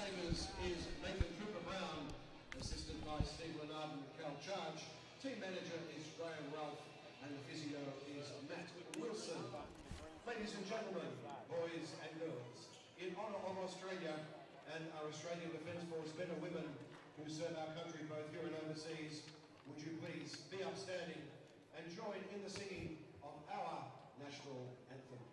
Sabres is Nathan Cooper-Brown, assisted by Steve Leonard and Cal Charge. Team manager is Graham Ralph, and the physio is Matt Wilson. Ladies and gentlemen, boys and girls, in honour of Australia and our Australian Defence Force men and women who serve our country both here and overseas, would you please be upstanding and join in the singing of our national anthem.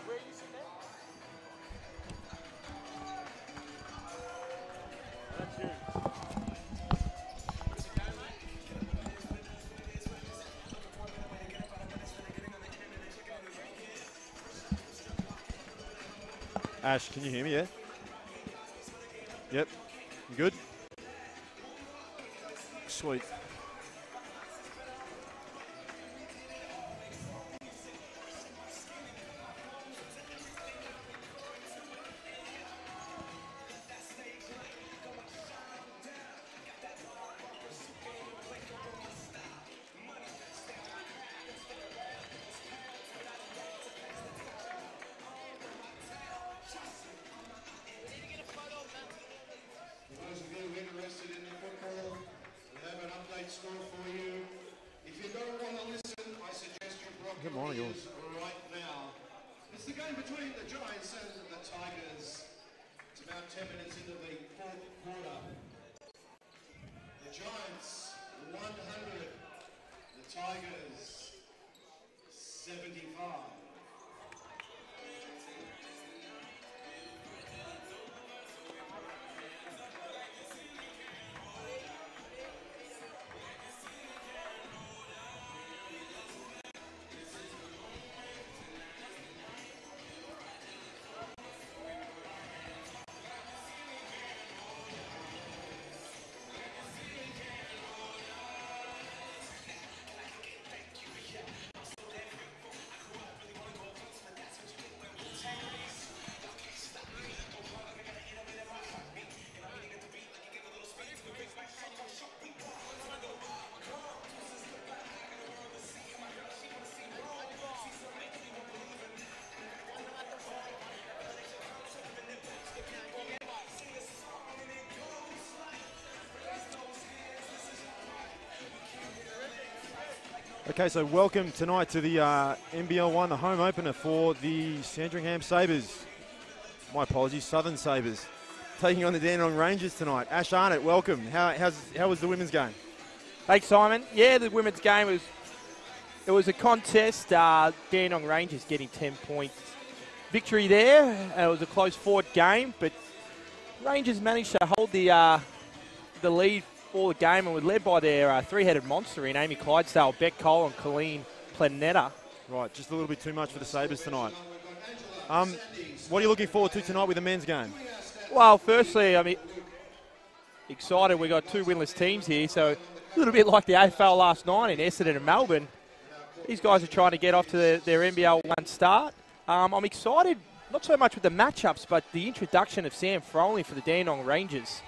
Where are you sitting there? That's you. Ash, can you hear me, yeah? Yep. You good? Sweet. Good morning, yours. Right now, it's the game between the Giants and the Tigers. It's about 10 minutes into the fourth quarter. The Giants 100, the Tigers 75. Okay, so welcome tonight to the NBL1, the home opener for the Sandringham Sabres. My apologies, Southern Sabres, taking on the Dandenong Rangers tonight. Ash Arnott, welcome. How was the women's game? Thanks, Simon. Yeah, the women's game was a contest. Dandenong Rangers getting 10 points victory there. It was a close fought game, but Rangers managed to hold the lead all the game and was led by their three-headed monster in Amy Clydesdale, Beck Cole and Colleen Planetta. Right, just a little bit too much for the Sabres tonight. What are you looking forward to tonight with the men's game? Well, firstly, I mean, excited. We've got two winless teams here, so a little bit like the AFL last night in Essendon and Melbourne. These guys are trying to get off to their NBL1 start. I'm excited, not so much with the matchups, but the introduction of Sam Froling for the Dandenong Rangers.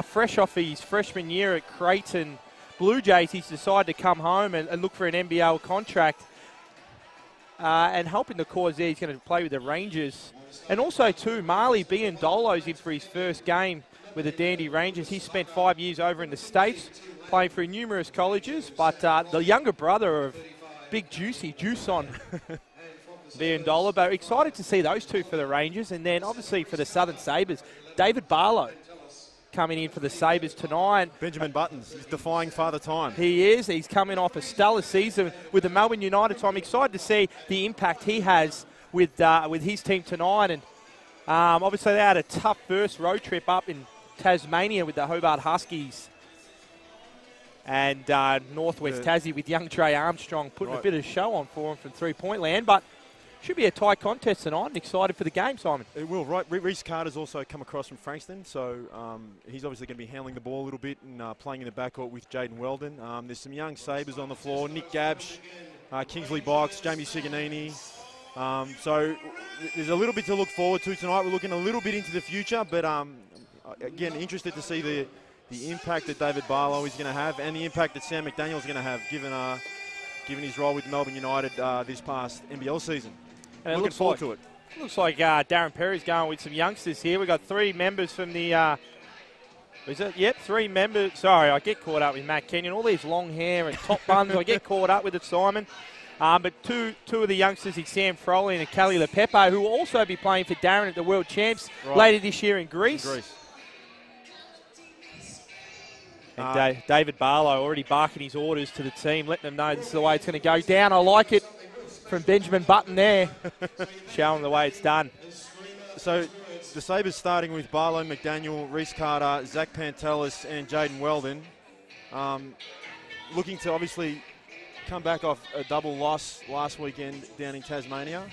Fresh off his freshman year at Creighton Blue Jays, he's decided to come home and look for an NBL contract. and helping the cause there. He's going to play with the Rangers. And also, too, Marley Biandolo's in for his first game with the Dandy Rangers. He spent 5 years over in the States playing for numerous colleges, but the younger brother of Big Juicy, Juicon Biandola. But excited to see those two for the Rangers. And then, obviously, for the Southern Sabres, David Barlow coming in for the Sabres tonight. Benjamin Buttons, he's defying Father Time. He is. He's coming off a stellar season with the Melbourne United. So I'm excited to see the impact he has with his team tonight. And obviously they had a tough first road trip up in Tasmania with the Hobart Huskies. And Northwest Tassie with young Trey Armstrong putting a bit of show on for him from three-point land. But should be a tight contest tonight. I'm excited for the game, Simon. It will, right. Reece Carter's also come across from Frankston, so he's obviously going to be handling the ball a little bit and playing in the backcourt with Jaden Weldon. There's some young Sabres on the floor. Nick Gabsch, Kingsley Box, Jamie Siganini. So there's a little bit to look forward to tonight. We're looking a little bit into the future, but again, interested to see the impact that David Barlow is going to have and the impact that Sam McDaniel's going to have, given his role with Melbourne United this past NBL season. And looking forward to it. Looks like Darren Perry's going with some youngsters here. We've got three members from the... is it? Yep, three members. Sorry, I get caught up with Matt Kenyon. All these long hair and top buns, I get caught up with it, Simon. But two of the youngsters is Sam Froley and Kelly LePepe, who will also be playing for Darren at the World Champs later this year in Greece. And David Barlow already barking his orders to the team, letting them know this is the way it's going to go down. I like it from Benjamin Button there, showing the way it's done. So the Sabres starting with Barlow, McDaniel, Reece Carter, Zach Pantelis and Jaden Weldon. Looking to obviously come back off a double loss last weekend down in Tasmania.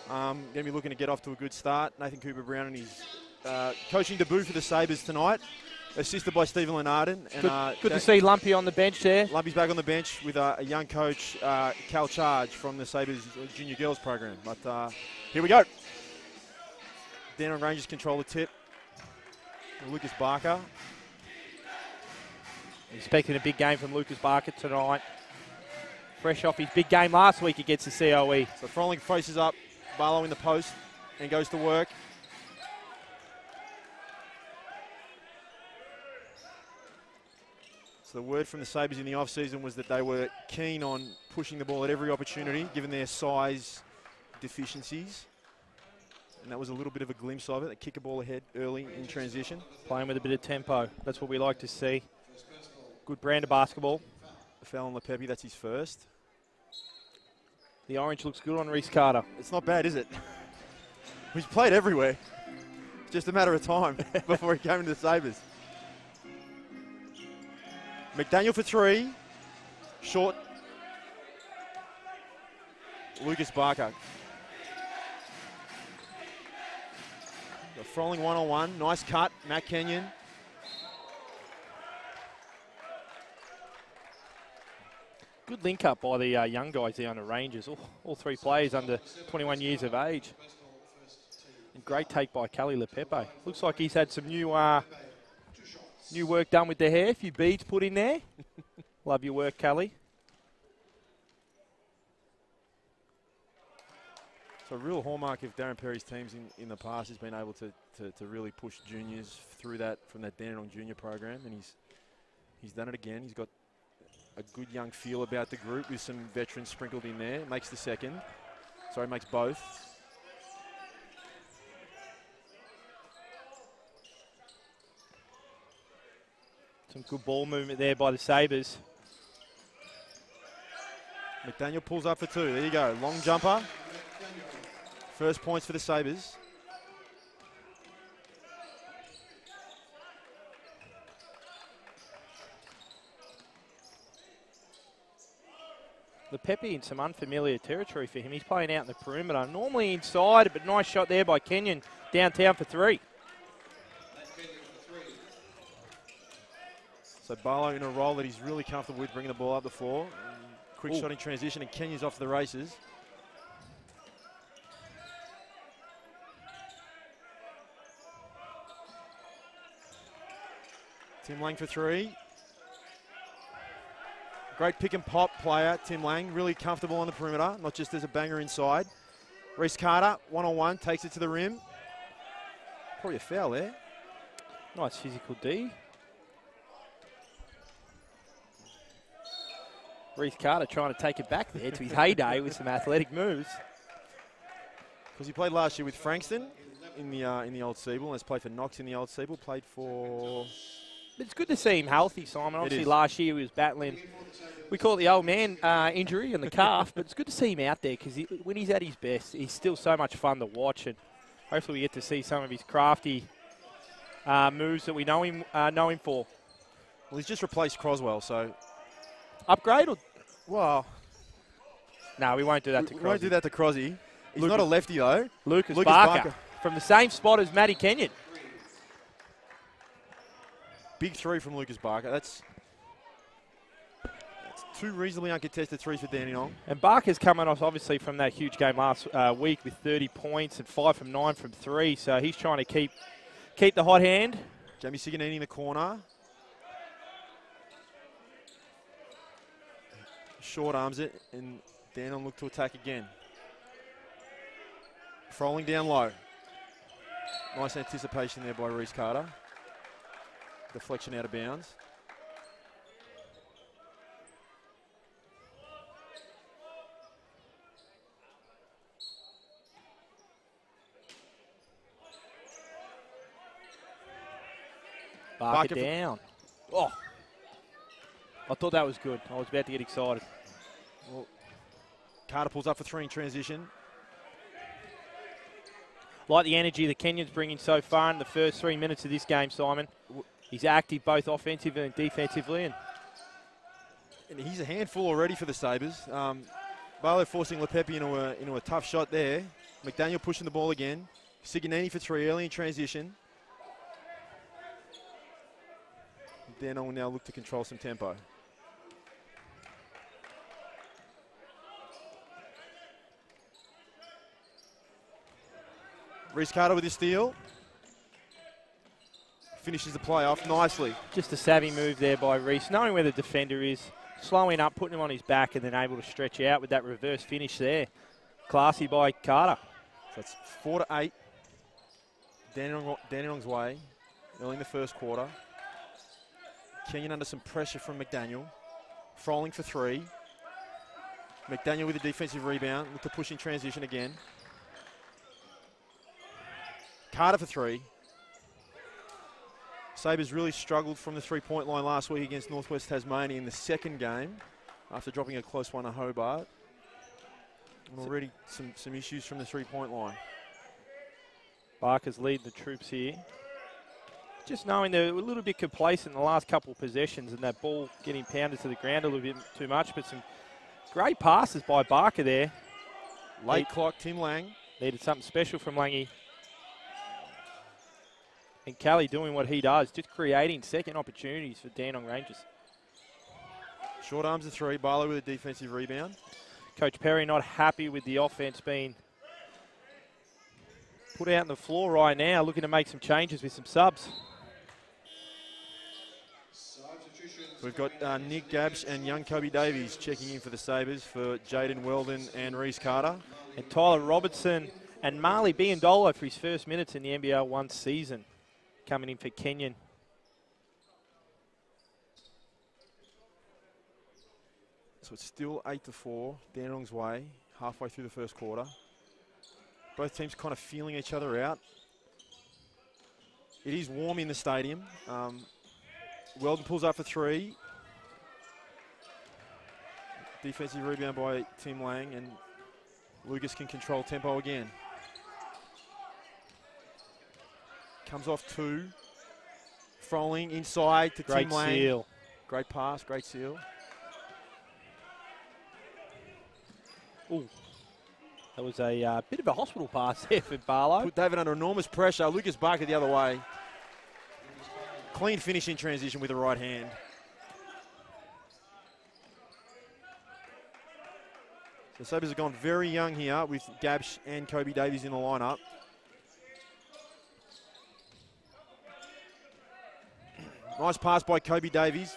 Going to be looking to get off to a good start. Nathan Cooper-Brown and his coaching debut for the Sabres tonight, assisted by Stephen Lenarden. And, good to see Lumpy on the bench there. Lumpy's back on the bench with a young coach, Cal Charge, from the Sabres Junior Girls program. But here we go. Dandenong Rangers control the tip. Lucas Barker. Expecting a big game from Lucas Barker tonight. Fresh off his big game last week against the COE. So Froling faces up, Barlow in the post and goes to work. So the word from the Sabres in the off-season was that they were keen on pushing the ball at every opportunity, given their size deficiencies. And that was a little bit of a glimpse of it. They kick a ball ahead early in transition. Playing with a bit of tempo. That's what we like to see. Good brand of basketball. Fallon LePepe, that's his first. The orange looks good on Reece Carter. It's not bad, is it? He's played everywhere. It's just a matter of time before he came into the Sabres. McDaniel for three. Short. Lucas Barker. The Froling one-on-one. Nice cut. Matt Kenyon. Good link up by the young guys there on the Rangers. All three players under 21 years of age. And great take by Kelly LePepe. Looks like he's had some new work done with the hair. A few beads put in there. Love your work, Kelly. So a real hallmark of Darren Perry's teams in the past has been able to really push juniors through that from that Dandenong junior program, and he's done it again. He's got a good young feel about the group with some veterans sprinkled in there. Makes the second. Sorry, makes both. Some good ball movement there by the Sabres. McDaniel pulls up for two. There you go. Long jumper. First points for the Sabres. LePepe in some unfamiliar territory for him. He's playing out in the perimeter. Normally inside, but nice shot there by Kenyon downtown for three. So Barlow in a role that he's really comfortable with, bringing the ball up the floor. Quick shot in transition, and Kenyon's off to the races. Tim Lang for three. Great pick and pop player, Tim Lang. Really comfortable on the perimeter, not just as a banger inside. Reese Carter, one-on-one, takes it to the rim. Probably a foul there. Nice physical D. Reese Carter trying to take it back there to his heyday with some athletic moves. Because he played last year with Frankston in the old Siebel, and has played for Knox in the old Siebel. Played for... It's good to see him healthy, Simon. Obviously, last year he was battling, we call it the old man injury in the calf, but it's good to see him out there because when he's at his best, he's still so much fun to watch, and hopefully we get to see some of his crafty moves that we know him for. Well, he's just replaced Croswell, so... Upgrade or... Well... No, we won't do that to Crosby. We won't do that to Crosby. He's not a lefty, though. Lucas Barker from the same spot as Matty Kenyon. Big three from Lucas Barker. That's two reasonably uncontested threes for Dandenong. And Barker's coming off, obviously, from that huge game last week with 30 points and 5 from 9 from 3. So he's trying to keep the hot hand. Jamie Siganini in the corner. Short arms it, and Dandenong look to attack again. Frolling down low. Nice anticipation there by Reese Carter. Deflection out of bounds. Barker down. Oh, I thought that was good. I was about to get excited. Well, Carter pulls up for three in transition. Like the energy that Kenyon's bringing so far in the first 3 minutes of this game, Simon. He's active both offensively and defensively. And he's a handful already for the Sabres. Barlow forcing Lepepe into a tough shot there. McDaniel pushing the ball again. Siganini for three early in transition. Dandenong will now look to control some tempo. Reese Carter with his steal. Finishes the play off nicely. Just a savvy move there by Reese, knowing where the defender is, slowing up, putting him on his back, and then able to stretch out with that reverse finish there. Classy by Carter. So it's 4-8. Dandenong's way early in the first quarter. Kenyon under some pressure from McDaniel. Frolling for three. McDaniel with a defensive rebound. Look to push in transition again. Carter for three. Sabres really struggled from the three-point line last week against Northwest Tasmania in the second game after dropping a close one to Hobart. And already some issues from the three-point line. Barker's leading the troops here. Just knowing they're a little bit complacent in the last couple of possessions and that ball getting pounded to the ground a little bit too much, but some great passes by Barker there. Late clock, Tim Lang. Needed something special from Langy. And Kelly doing what he does, just creating second opportunities for Dandenong Rangers. Short arms of three, Barlow with a defensive rebound. Coach Perry not happy with the offense being put out on the floor right now, looking to make some changes with some subs. We've got Nick Gabsch and young Kobe Davies checking in for the Sabres for Jaden Weldon and Reese Carter. And Tyler Robertson and Marley Biandolo for his first minutes in the NBL1 season, coming in for Kenyon. So it's still 8-4, Dandenong's way, halfway through the first quarter. Both teams kind of feeling each other out. It is warm in the stadium. Weldon pulls up for three. Defensive rebound by Tim Lang, and Lucas can control tempo again. Comes off two. Frolling inside to Tim Lang. Great seal. Great pass, great seal. Ooh. That was a bit of a hospital pass there for Barlow. Put David under enormous pressure. Lucas Barker the other way. Clean finish in transition with the right hand. The Sabres have gone very young here with Gabsch and Kobe Davies in the lineup. Nice pass by Kobe Davies.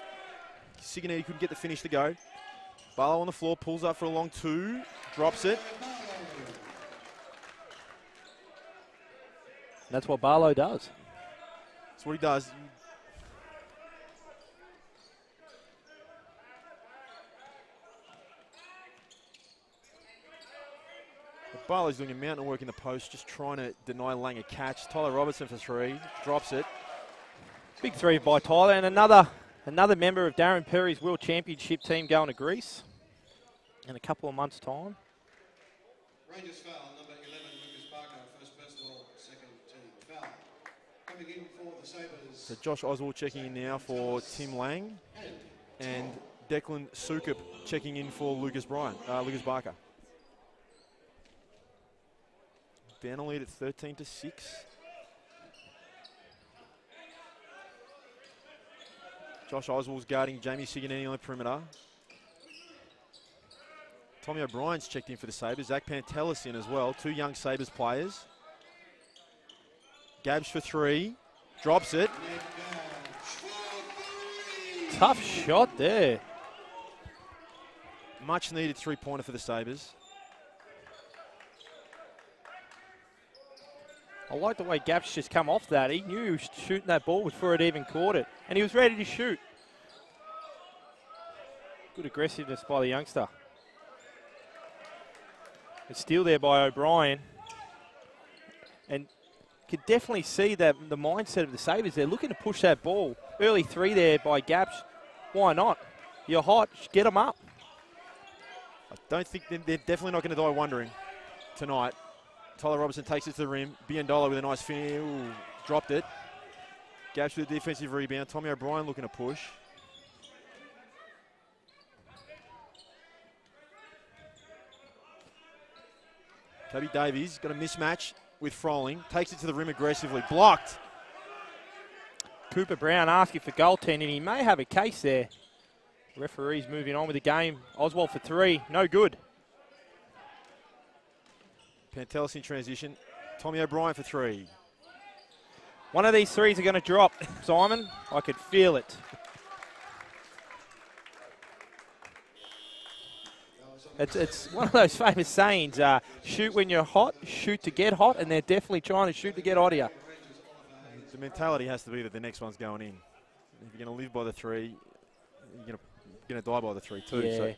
Siganini couldn't get the finish to go. Barlow on the floor, pulls up for a long two, drops it. That's what Barlow does. That's what he does. Barlow's doing a mountain of work in the post, just trying to deny Lang a catch. Tyler Robertson for three, drops it. Big three by Tyler, and another member of Darren Perry's World Championship team going to Greece in a couple of months' time. Rangers foul, number 11, Lucas Barker, first personal, second team foul. Coming in for the Sabres. So Josh Oswald checking in now for Tim Lang, and Declan Sukup checking in for Lucas Barker. Down a lead at 13-6. Josh Oswald's guarding Jamie Sigonini on the perimeter. Tommy O'Brien's checked in for the Sabres. Zach Pantelis in as well. Two young Sabres players. Gabs for three. Drops it. Tough shot there. Much needed three-pointer for the Sabres. I like the way Gabs just come off that. He knew he was shooting that ball before it even caught it. And he was ready to shoot. Good aggressiveness by the youngster. A steal there by O'Brien. And could definitely see that the mindset of the Sabres. They're looking to push that ball. Early three there by Gabs. Why not? You're hot. Get them up. I don't think they're definitely not going to die wondering tonight. Tyler Robertson takes it to the rim. Biandola with a nice finish. Ooh, dropped it. Gabs with a defensive rebound. Tommy O'Brien looking to push. Kobe Davies got a mismatch with Froling. Takes it to the rim aggressively. Blocked. Cooper Brown asking for goaltending. He may have a case there. Referee's moving on with the game. Oswald for three. No good. Pantelis in transition. Tommy O'Brien for three. One of these threes are going to drop, Simon. I could feel it. It's one of those famous sayings, shoot when you're hot, shoot to get hot, and they're definitely trying to shoot to get hotter. The mentality has to be that the next one's going in. If you're going to live by the three, you're going to die by the three too. Yeah. So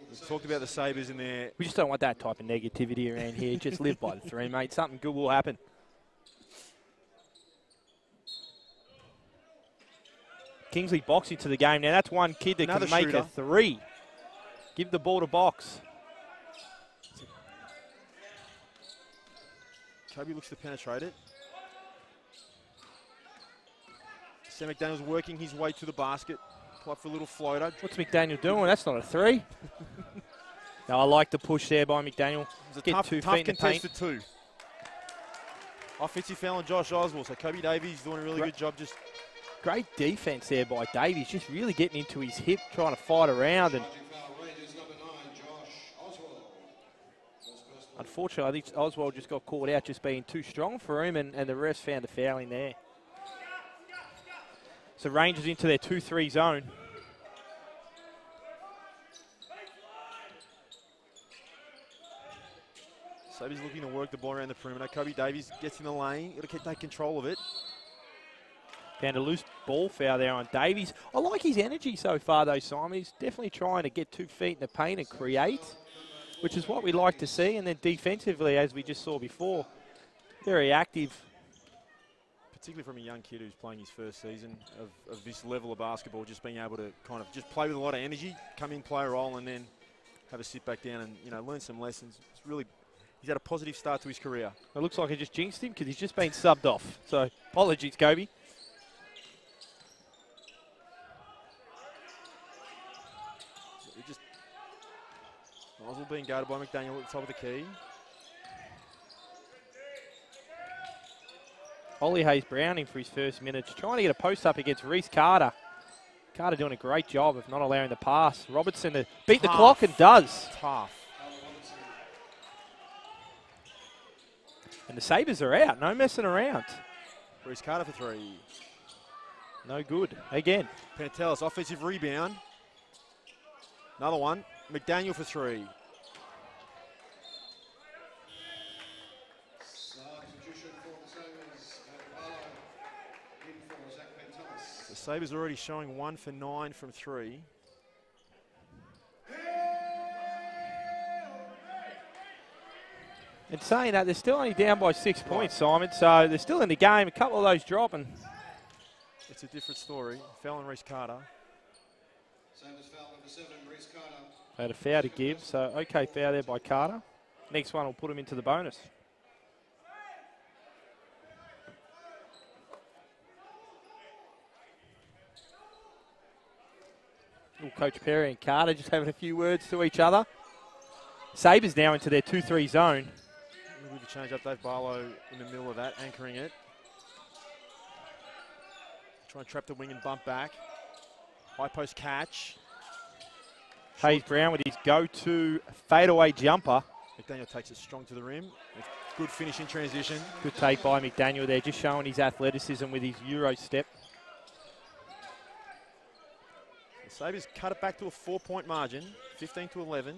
we've talked about the Sabres in there. We just don't want that type of negativity around here. Just live by the three, mate. Something good will happen. Kingsley boxing to the game now. That's one kid that Another can make shooter. a three. Give the ball to Box. Kobe looks to penetrate it. Sam McDaniel's working his way to the basket. Pull up for a little floater. What's McDaniel doing? That's not a three. No, I like the push there by McDaniel. It's a Get tough 2 feet in the paint. contested two. Offensive foul on Josh Oswald. So Kobe Davies doing a really good job just... Great defense there by Davies, just really getting into his hip, trying to fight around. And unfortunately, I think Oswald just got caught out just being too strong for him, and the refs found a foul in there. So Rangers into their 2-3 zone. Sabres looking to work the ball around the perimeter. Kobe Davies gets in the lane. Got to take control of it. Found a loose ball foul there on Davies. I like his energy so far, though, Simon. He's definitely trying to get 2 feet in the paint and create, which is what we like to see. And then defensively, as we just saw before, very active. Particularly from a young kid who's playing his first season of this level of basketball, just being able to kind of just play with a lot of energy, come in, play a role, and then have a sit back down and, learn some lessons. It's really, he's had a positive start to his career. It looks like I just jinxed him because he's just been subbed off. So apologies, Kobe. Oswald being guarded by McDaniel at the top of the key. Ollie Hayes Browning for his first minutes, trying to get a post up against Reece Carter. Carter doing a great job of not allowing the pass. Robertson to beat the clock and does. Tough. And the Sabres are out, no messing around. Reece Carter for three. No good, again. Pantelis, offensive rebound. Another one. McDaniel for 3. Substitution for the Sabres. Barlow in for Zach Ben-Thomas. The Sabres already showing 1 for 9 from 3. And saying that, they're still only down by 6 points, Simon, so they're still in the game. A couple of those dropping. It's a different story. Foul on Reece Carter. Sabres foul number 7, Reece Carter. Had a foul to give, so okay foul there by Carter. Next one will put him into the bonus. Ooh, Coach Perry and Carter just having a few words to each other. Sabres now into their 2-3 zone. With the change up, Dave Barlow in the middle of that, anchoring it. Try and trap the wing and bump back. High post catch. Hayes Brown with his go-to fadeaway jumper. McDaniel takes it strong to the rim. Good finish in transition. Good take by McDaniel there, just showing his athleticism with his Euro step. The Sabres cut it back to a 4-point margin, 15-11.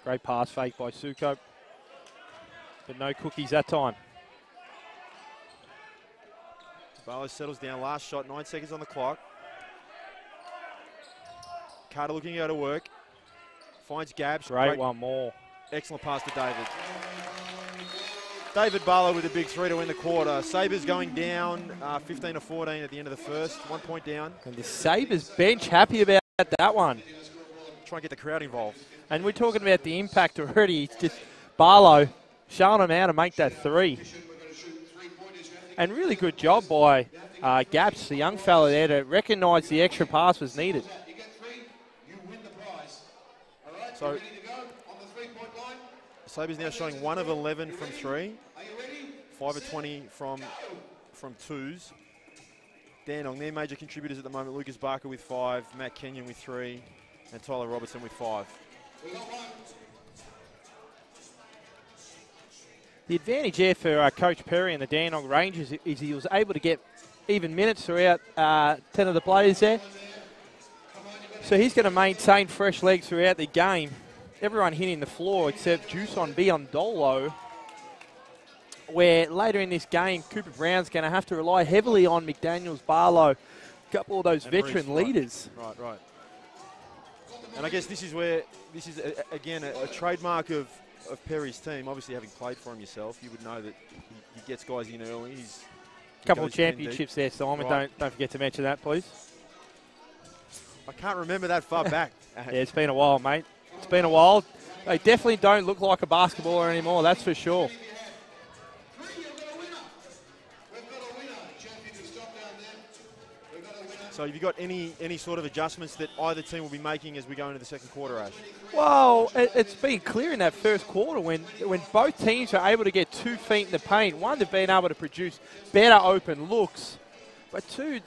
Great pass fake by Suko, but no cookies that time. Barlow settles down, last shot, 9 seconds on the clock. Carter looking to go to work. Finds Gabs. Great one more. Excellent pass to David. David Barlow with a big 3 to win the quarter. Sabres going down 15-14 at the end of the first. 1 point down. And the Sabres bench happy about that one. Try and get the crowd involved. And we're talking about the impact already. It's just Barlow showing him how to make that 3. And really good job by Gaps, the young fella there, to recognise the extra pass was needed. So, Sabres now showing 1 of 11 from 3, 5 of 20 from 2s. Dandenong, their major contributors at the moment, Lucas Barker with 5, Matt Kenyon with 3, and Tyler Robertson with 5. The advantage there for Coach Perry and the Dandenong Rangers is he was able to get even minutes throughout 10 of the players there. So he's going to maintain fresh legs throughout the game. Everyone hitting the floor except Juson Biondolo, where later in this game, Cooper Brown's going to have to rely heavily on McDaniels, Barlow, a couple of those veteran leaders. Right. And I guess this is again, a trademark of Perry's team. Obviously, having played for him yourself, you would know that he gets guys in early. A couple of championships there, Simon. Right. Don't forget to mention that, please. I can't remember that far back. Yeah, it's been a while, mate. It's been a while. They definitely don't look like a basketballer anymore, that's for sure. So have you got any sort of adjustments that either team will be making as we go into the second quarter, Ash? Well, it's been clear in that first quarter when both teams are able to get 2 feet in the paint. One, they've been able to produce better open looks, but 2,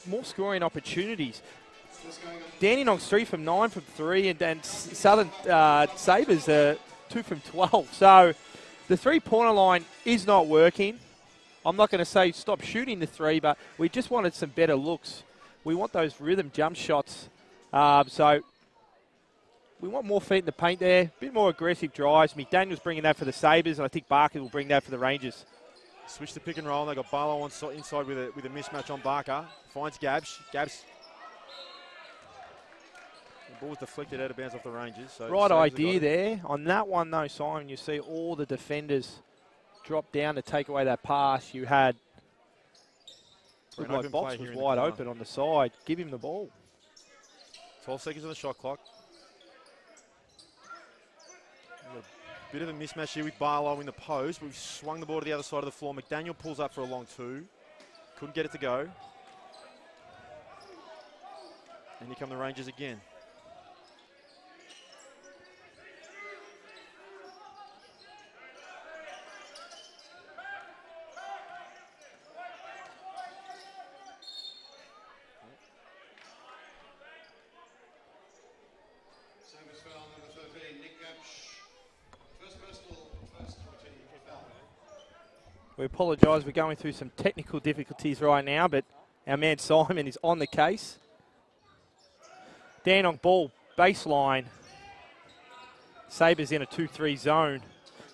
more scoring opportunities. Dandenong's 3 from 9 from 3, and Southern Sabres 2 from 12. So the three-pointer line is not working. I'm not going to say stop shooting the 3, but we just wanted some better looks. We want those rhythm jump shots. So we want more feet in the paint there, a bit more aggressive drives. McDaniel's bringing that for the Sabres, and I think Barker will bring that for the Rangers. Switch to pick and roll, and they've got Barlow inside with a mismatch on Barker. Finds Gabs. The ball was deflected out of bounds off the Rangers. So right idea there. On that one, though, Simon, you see all the defenders drop down to take away that pass. You had like Box was wide open on the side. Give him the ball. 12 seconds on the shot clock. A bit of a mismatch here with Barlow in the post. We've swung the ball to the other side of the floor. McDaniel pulls up for a long 2. Couldn't get it to go. And here come the Rangers again. We apologise, we're going through some technical difficulties right now, but Our man Simon is on the case. Dandenong ball, baseline. Sabres in a 2-3 zone.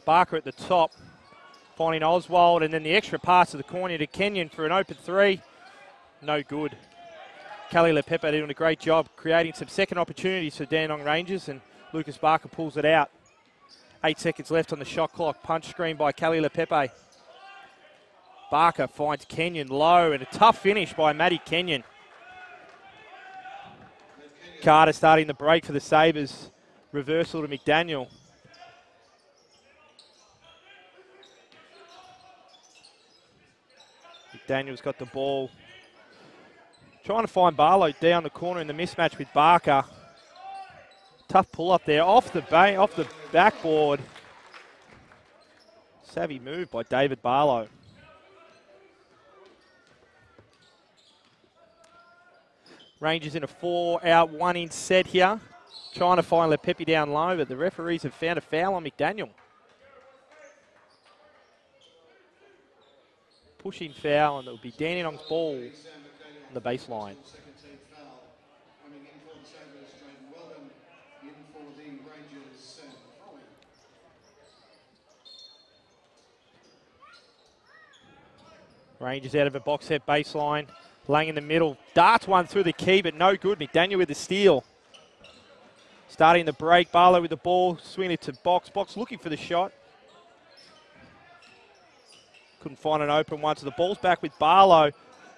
Barker at the top, finding Oswald, and then the extra pass to the corner to Kenyon for an open three. No good. Kelly LePepe doing a great job creating some second opportunities for Dandenong Rangers, and Lucas Barker pulls it out. 8 seconds left on the shot clock. Punch screen by Kelly LePepe. Barker finds Kenyon low, and a tough finish by Matty Kenyon. Carter starting the break for the Sabres. Reversal to McDaniel. McDaniel's got the ball. Trying to find Barlow down the corner in the mismatch with Barker. Tough pull up there off the backboard. Savvy move by David Barlow. Rangers in a 4-out, 1-in set here. Trying to find LePepe down low, but the referees have found a foul on McDaniel. Pushing foul, and it will be Dandenong's ball on the baseline. Rangers out of a box set baseline. Lang in the middle. Darts one through the key, but no good. McDaniel with the steal. Starting the break. Barlow with the ball. Swinging it to Box. Box looking for the shot. Couldn't find an open one. So the ball's back with Barlow.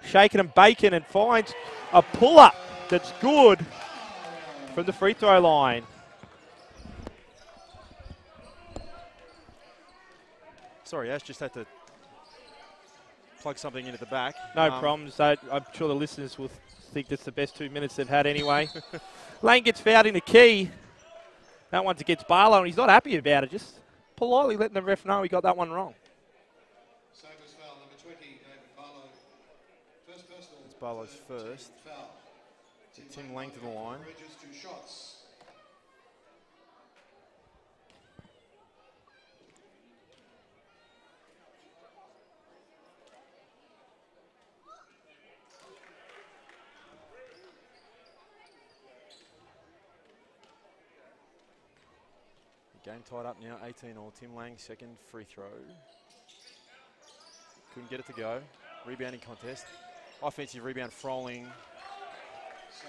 Shaking and baking, and finds a pull-up that's good from the free throw line. Sorry, Ash, just had to plug something in at the back. No problems. I'm sure the listeners will think that's the best 2 minutes they've had anyway. Lane gets fouled in the key. That one's against Barlow, and he's not happy about it. Just politely letting the ref know he got that one wrong. Sabres foul number 20, David Barlow. First personal. It's Barlow's first. Foul. Tim Lang to the line. Rangers 2 shots. Game tied up now, 18-all. Tim Lang, second free throw. Couldn't get it to go. Rebounding contest. Offensive rebound, Froling.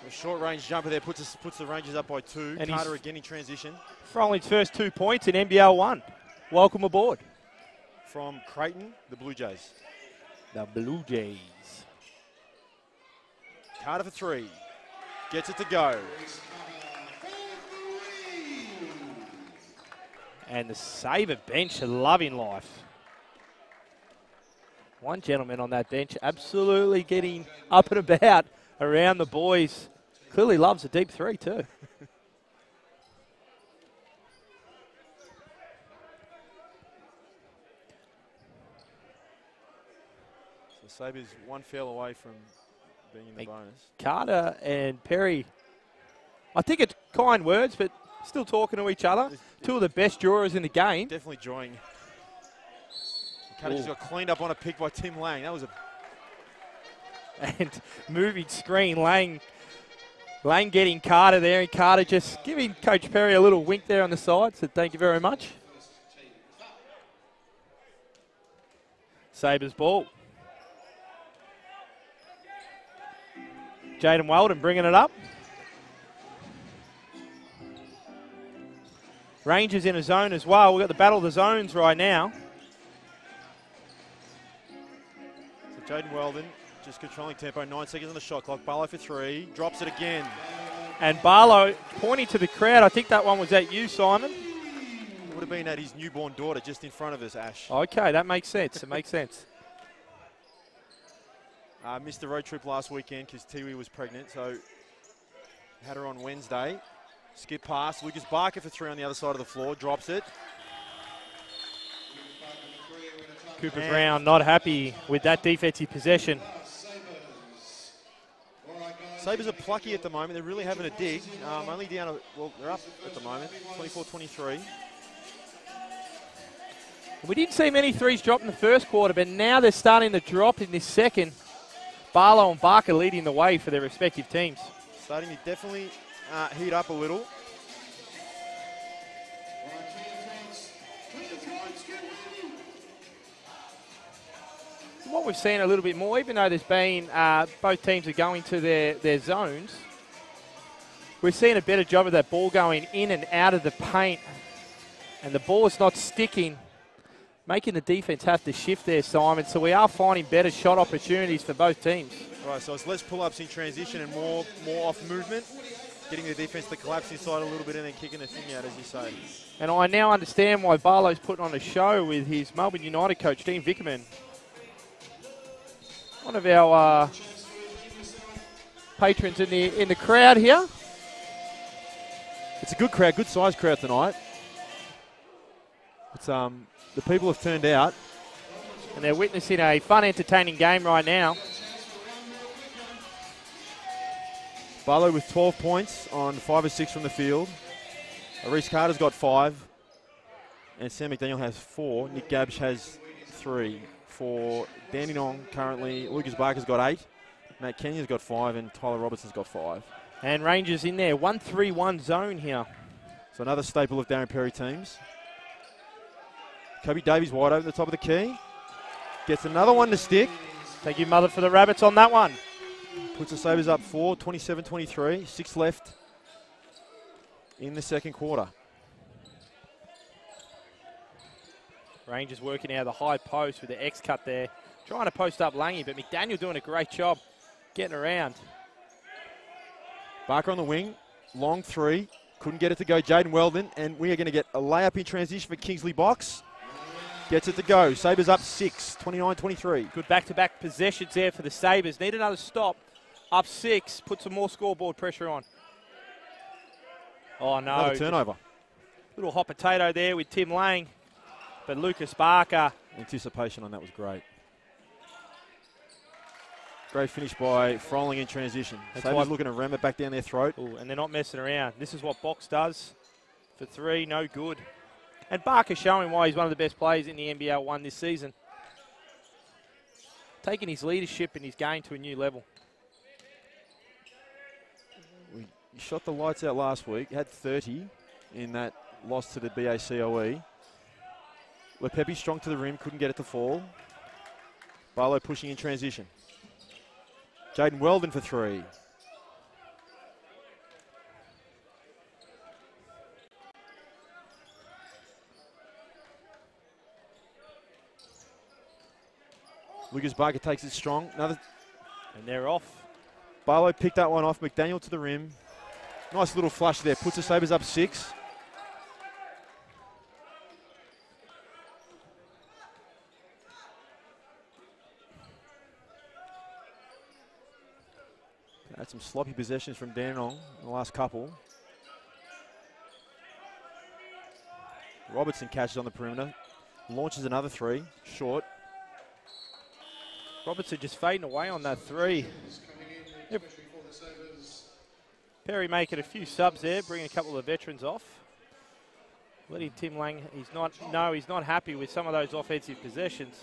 A short-range jumper there puts the Rangers up by 2. And Carter again in transition. Froling's first 2 points in NBL1. Welcome aboard. From Creighton, the Blue Jays. The Blue Jays. Carter for 3. Gets it to go. And the Sabre bench are loving life. One gentleman on that bench absolutely getting up and about around the boys. Clearly loves a deep 3 too. So Sabres one foul away from being in the bonus. Carter and Perry, I think it's kind words, but still talking to each other. 2 of the best drawers in the game. Definitely drawing. Carter just got cleaned up on a pick by Tim Lang. That was a... And moving screen, Lang getting Carter there, and Carter just giving Coach Perry a little wink there on the side. So thank you very much. Sabres ball. Jaden Weldon bringing it up. Rangers in a zone as well. We've got the battle of the zones right now. So Jaden Weldon just controlling tempo. 9 seconds on the shot clock. Barlow for 3. Drops it again. And Barlow pointing to the crowd. I think that one was at you, Simon. It would have been at his newborn daughter just in front of us, Ash. Okay, that makes sense. It makes sense. Missed the road trip last weekend because Tiwi was pregnant, so had her on Wednesday. Skip pass. Lucas Barker for 3 on the other side of the floor. Drops it. Cooper Brown not happy with that defensive possession. Sabres are plucky at the moment. They're really having a dig. Only down, well, they're up at the moment, 24-23. We didn't see many threes drop in the first quarter, but now they're starting to drop in this second. Barlow and Barker leading the way for their respective teams. Starting to definitely heat up a little. What we've seen a little bit more, even though there's been both teams are going to their zones, we're seeing a better job of that ball going in and out of the paint, and the ball is not sticking, making the defense have to shift there, Simon. So we are finding better shot opportunities for both teams. Right, so it's less pull-ups in transition and more off movement, getting the defense to collapse inside a little bit and then kicking the thing out, as you say. And I now understand why Barlow's putting on a show with his Melbourne United coach, Dean Vickerman. One of our patrons in the crowd here. It's a good crowd, good sized crowd tonight. It's the people have turned out, and they're witnessing a fun, entertaining game right now. Barlow with 12 points on 5 or 6 from the field. Reece Carter's got 5, and Sam McDaniel has 4. Nick Gabsch has 3. For Dandenong currently, Lucas Barker's got 8, Matt Kenyon's got 5, and Tyler Robertson's got 5. And Rangers in there, 1-3-1 zone here. So another staple of Darren Perry teams. Kobe Davies wide over the top of the key. Gets another one to stick. Thank you, Mother, for the Rabbits on that one. Puts the Sabres up 4, 27-23, 6 left in the second quarter. Rangers working out of the high post with the X cut there. Trying to post up Langy, but McDaniel doing a great job getting around. Barker on the wing, long 3, couldn't get it to go. Jaden Weldon, and we are going to get a layup in transition for Kingsley Box. Gets it to go. Sabres up 6, 29-23. Good back-to-back possessions there for the Sabres. Need another stop. Up 6, put some more scoreboard pressure on. Oh, no. Another turnover. Little hot potato there with Tim Lang. But Lucas Barker. Anticipation on that was great. Great finish by Froling in transition. Sabres looking to ram it back down their throat. Ooh, and they're not messing around. This is what Box does. For 3, no good. And Barker showing why he's one of the best players in the NBL1 this season. Taking his leadership and his game to a new level. We shot the lights out last week. Had 30 in that loss to the BACOE. Lepepe strong to the rim, couldn't get it to fall. Barlow pushing in transition. Jaden Weldon for 3. Lucas Barker takes it strong. And they're off. Barlow picked that one off. McDaniel to the rim. Nice little flush there. Puts the Sabres up 6. Had some sloppy possessions from Dandenong in the last couple. Robertson catches on the perimeter. Launches another 3. Short. Robertson just fading away on that 3. Yep. Perry making a few subs there, bringing a couple of veterans off. Letting Tim Lang, he's not happy with some of those offensive possessions.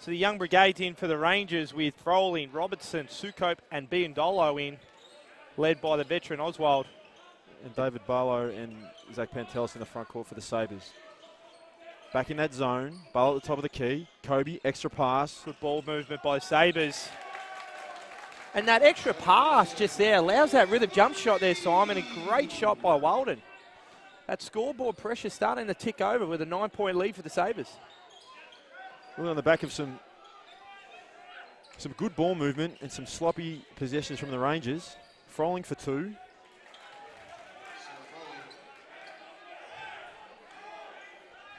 So the young brigade's in for the Rangers with Froling, Robertson, Sukope and Biondolo in, led by the veteran Oswald. And David Barlow and Zach Pantelis in the front court for the Sabres. Back in that zone, Barlow at the top of the key. Kobe, extra pass. Good ball movement by the Sabres. And that extra pass just there allows that rhythm jump shot there, Simon. A great shot by Walden. That scoreboard pressure starting to tick over with a 9-point lead for the Sabres. Really on the back of some good ball movement and some sloppy possessions from the Rangers. Froling for 2.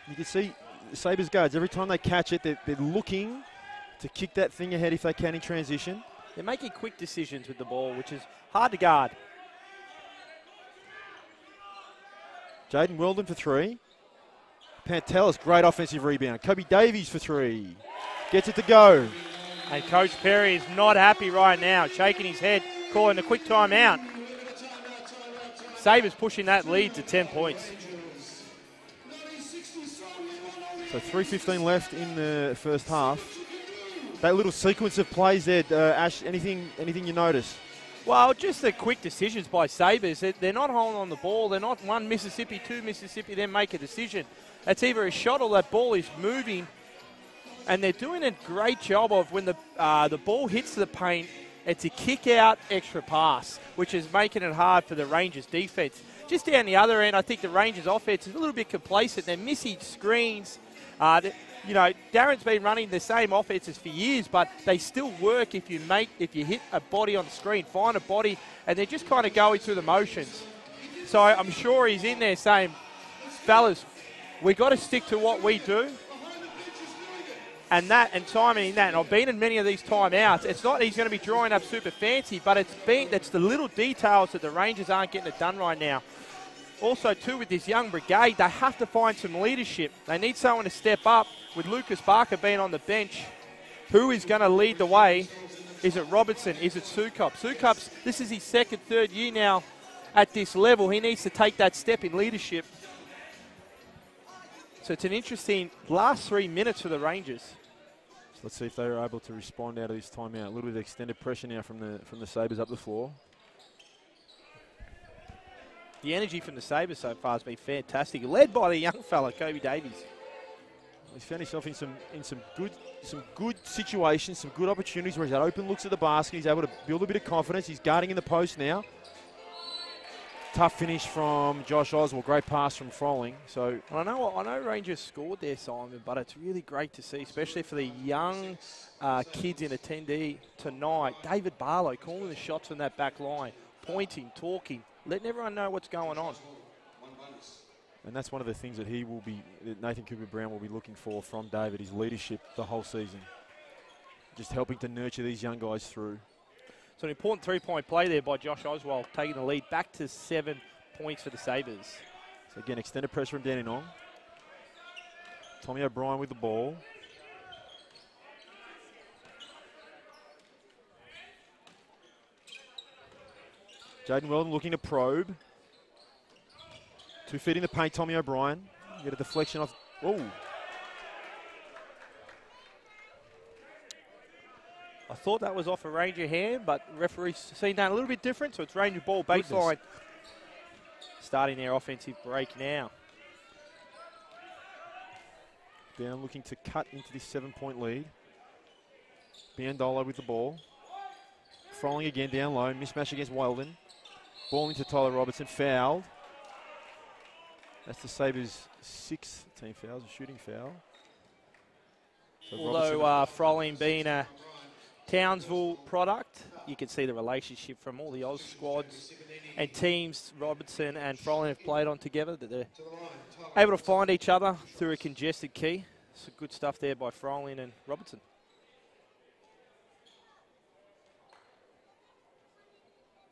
You can see the Sabres guards, every time they catch it, they're looking to kick that thing ahead if they can in transition. They're making quick decisions with the ball, which is hard to guard. Jaden Weldon for 3. Pantelis, great offensive rebound. Kobe Davies for 3. Gets it to go. And Coach Perry is not happy right now, shaking his head, calling a quick timeout. Sabres pushing that lead to 10 points. So 3:15 left in the first half. that little sequence of plays there, Ash, anything you notice? Well, just the quick decisions by Sabres. They're not holding on the ball. They're not one Mississippi, two Mississippi, then make a decision. It's either a shot or that ball is moving. And they're doing a great job of when the ball hits the paint, it's a kick-out extra pass, which is making it hard for the Rangers' defense. Just down the other end, I think the Rangers' offense is a little bit complacent. They're missing screens. Darren's been running the same offenses for years, but they still work if you hit a body on the screen, find a body, and they're just kind of going through the motions. So I'm sure he's in there saying, fellas, we got to stick to what we do. And timing that, and I've been in many of these timeouts. It's not he's going to be drawing up super fancy, but it's the little details that the Rangers aren't getting it done right now. Also, too, with this young brigade, they have to find some leadership. They need someone to step up. With Lucas Barker being on the bench, who is going to lead the way? Is it Robertson? Is it Sukop? Sukop's, this is his second, third year now at this level. He needs to take that step in leadership. So it's an interesting last 3 minutes for the Rangers. So let's see if they are able to respond out of this timeout. A little bit of extended pressure now from the Sabres up the floor. The energy from the Sabres so far has been fantastic, led by the young fella, Kobe Davies. He's found himself in some good situations, some good opportunities where he's had open looks at the basket. He's able to build a bit of confidence. He's guarding in the post now. Tough finish from Josh Oswald. Great pass from Froling. So I know Rangers scored there, Simon, but it's really great to see, especially for the young kids in attendee tonight. David Barlow calling the shots from that back line, pointing, talking, letting everyone know what's going on. And that's one of the things that Nathan Cooper-Brown will be looking for from David, his leadership the whole season. Just helping to nurture these young guys through. So an important three-point play there by Josh Oswald, taking the lead back to 7 points for the Sabres. So again, extended pressure from Dandenong. Tommy O'Brien with the ball. Jaden Weldon looking to probe. 2 feet in the paint, Tommy O'Brien. Get a deflection off. Oh. I thought that was off a Ranger hand, but referee's seen that a little bit different, so it's Ranger ball baseline. Starting their offensive break now. Down looking to cut into this 7-point lead. Biandolo with the ball. Froling again down low, mismatch against Weldon. Ball into Tyler Robertson, fouled. That's the Sabres' 6th team fouls, a shooting foul. So although Froling being a Townsville product, you can see the relationship from all the Oz squads and teams Robertson and Froling have played on together, that they're able to find each other through a congested key. Some good stuff there by Froling and Robertson.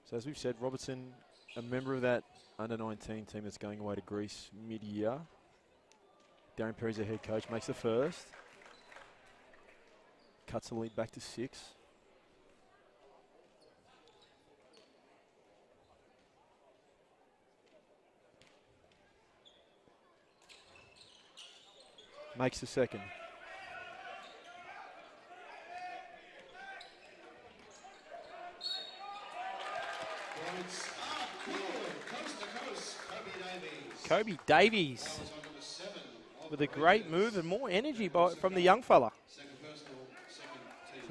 So as we've said, Robertson, a member of that under-19 team that's going away to Greece mid-year. Darren Perry's the head coach, makes the first. Cuts the lead back to 6. Makes the second. Kobe Davies with a great move and more energy from the young fella.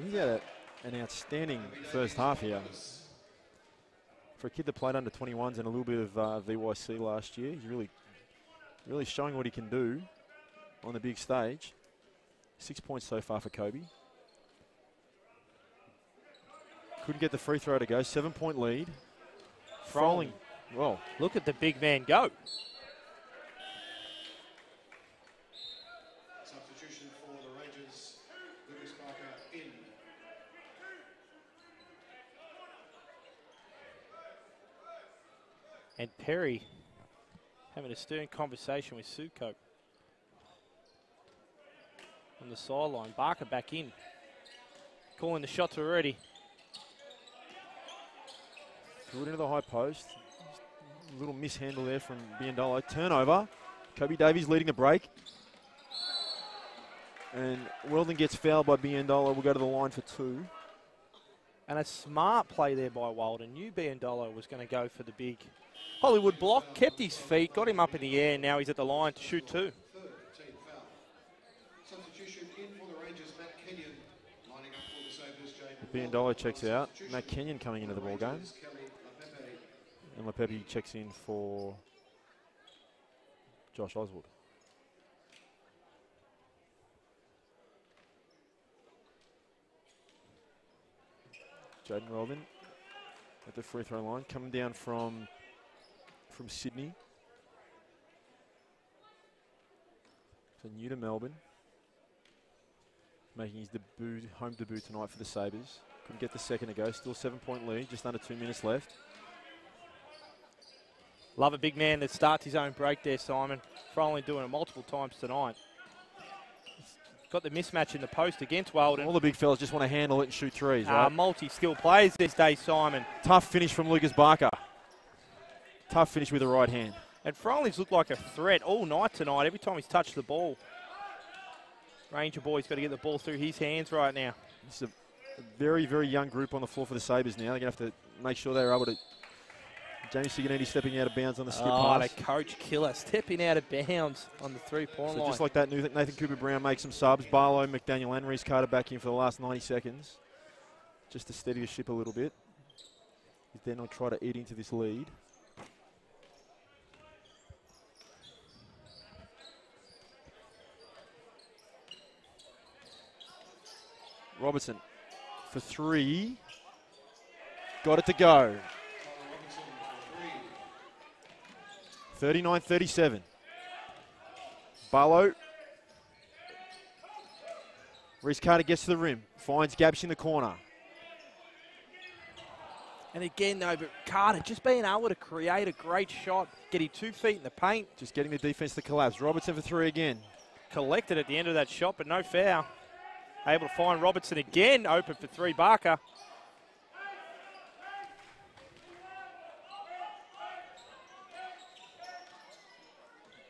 He's had an outstanding first half here. For a kid that played under 21s and a little bit of VYC last year, he's really showing what he can do on the big stage. 6 points so far for Kobe. Couldn't get the free throw to go. 7-point lead. Froling. Well, look at the big man go. Substitution for the Rangers, Lucas Barker in. And Perry having a stern conversation with Sukop on the sideline. Barker back in. Calling the shots already. Threw it into the high post. A little mishandle there from Biandolo. Turnover. Kobe Davies leading the break. And Weldon gets fouled by Biendola. We'll go to the line for 2. And a smart play there by Weldon. Knew Biendola was going to go for the big Hollywood block. Kept his feet, got him up in the air. Now he's at the line to shoot 2. Substitution in for the Rangers, Matt Kenyon. Lining up for the Sabres, James. Biendola checks out. Matt Kenyon coming into the ball game. And Lepepe checks in for Josh Oswald. Jaden Weldon at the free throw line, coming down from Sydney. So new to Melbourne. Making his home debut tonight for the Sabres. Couldn't get the second to go, still 7-point lead, just under 2 minutes left. Love a big man that starts his own break there, Simon. Froling doing it multiple times tonight. Got the mismatch in the post against Weldon. All the big fellas just want to handle it and shoot threes, right? Multi-skill players these days, Simon. Tough finish from Lucas Barker. Tough finish with the right hand. And Froling's looked like a threat all night tonight, every time he's touched the ball. Ranger boy's got to get the ball through his hands right now. It's a very, very young group on the floor for the Sabres now. They're going to have to make sure they're able to... James Siganetti stepping out of bounds on the skip pass. The coach killer stepping out of bounds on the three-point line. Just like that, Nathan Cooper-Brown makes some subs. Barlow, McDaniel and Reese Carter back in for the last 90 seconds. Just to steady the ship a little bit. He's then will try to eat into this lead. Robertson for 3. Got it to go. 39-37. Barlow. Reese Carter gets to the rim. Finds Gabsh in the corner. And again, though, but Carter just being able to create a great shot, getting 2 feet in the paint. Just getting the defense to collapse. Robertson for 3 again. Collected at the end of that shot, but no foul. Able to find Robertson again, open for 3, Barker.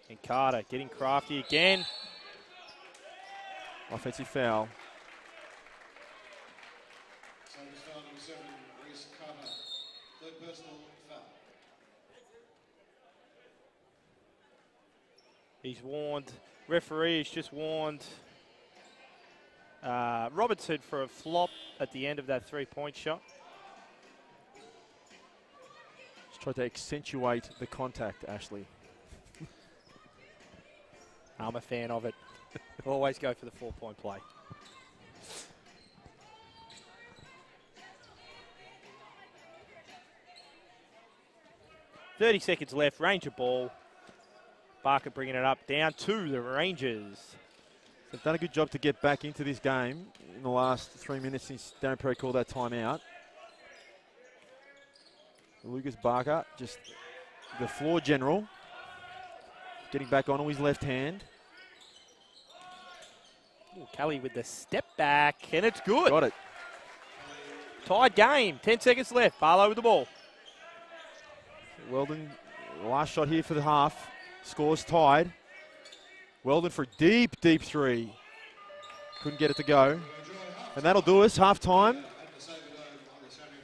And Carter getting crafty again. Offensive foul. Sabres foul number 7, Reese Carter. Third personal foul. He's warned, referee has just warned Robertson for a flop at the end of that 3-point shot. Just tried to accentuate the contact, Ashley. I'm a fan of it. Always go for the 4-point play. .30 seconds left, Ranger ball. Barker bringing it up, down to the Rangers. They've done a good job to get back into this game in the last 3 minutes since Darren Perry called that timeout. Lucas Barker, just the floor general. Getting back onto his left hand. Ooh, Kelly with the step back, and it's good. Got it. Tied game, 10 seconds left. Barlow with the ball. Weldon, last shot here for the half. Scores tied. Weldon for a deep, deep 3. Couldn't get it to go. And that'll do us, half-time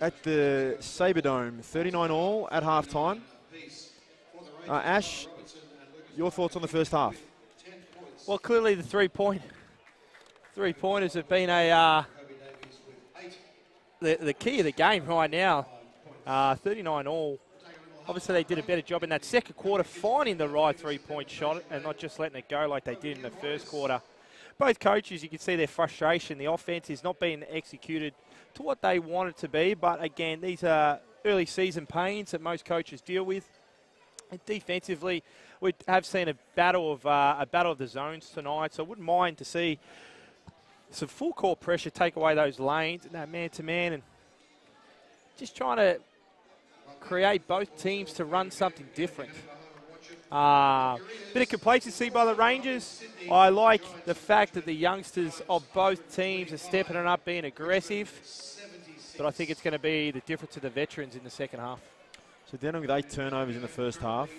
at the Sabredome. 39 all at half-time. Ash, your thoughts on the first half? Well, clearly the three-pointers have been the key of the game right now. 39 all. Obviously, they did a better job in that second quarter finding the right 3-point shot and not just letting it go like they did in the first quarter. Both coaches, you can see their frustration. The offense is not being executed to what they want it to be. But again, these are early season pains that most coaches deal with. And defensively, we have seen a battle of the zones tonight. So I wouldn't mind to see some full court pressure, take away those lanes and that man-to-man, and just trying to create both teams to run something different. Bit of complacency by the Rangers. I like the fact that the youngsters of both teams are stepping it up, being aggressive. But I think it's going to be the difference of the veterans in the second half. So Dandenong with 8 turnovers in the first half.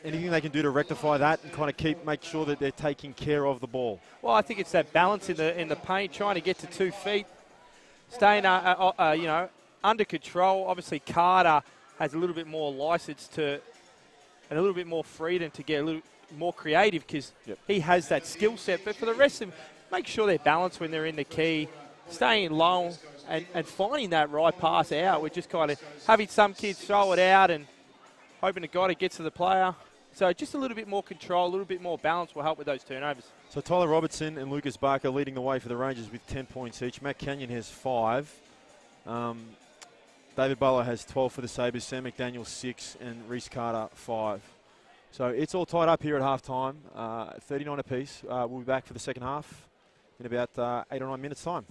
anything they can do to rectify that and kind of make sure that they're taking care of the ball? Well, I think it's that balance in the paint, trying to get to 2 feet, staying under control. Obviously, Carter has a little bit more license and a little bit more freedom to get a little more creative because he has that skill set. But for the rest of them, make sure they're balanced when they're in the key, staying low and finding that right pass out. We're just kind of having some kids throw it out and hoping to God it gets to the player. So just a little bit more control, a little bit more balance will help with those turnovers. So Tyler Robertson and Lucas Barker leading the way for the Rangers with 10 points each. Matt Kenyon has 5. David Butler has 12 for the Sabres. Sam McDaniel 6 and Reece Carter 5. So it's all tied up here at halftime. 39 apiece. We'll be back for the second half in about 8 or 9 minutes' time.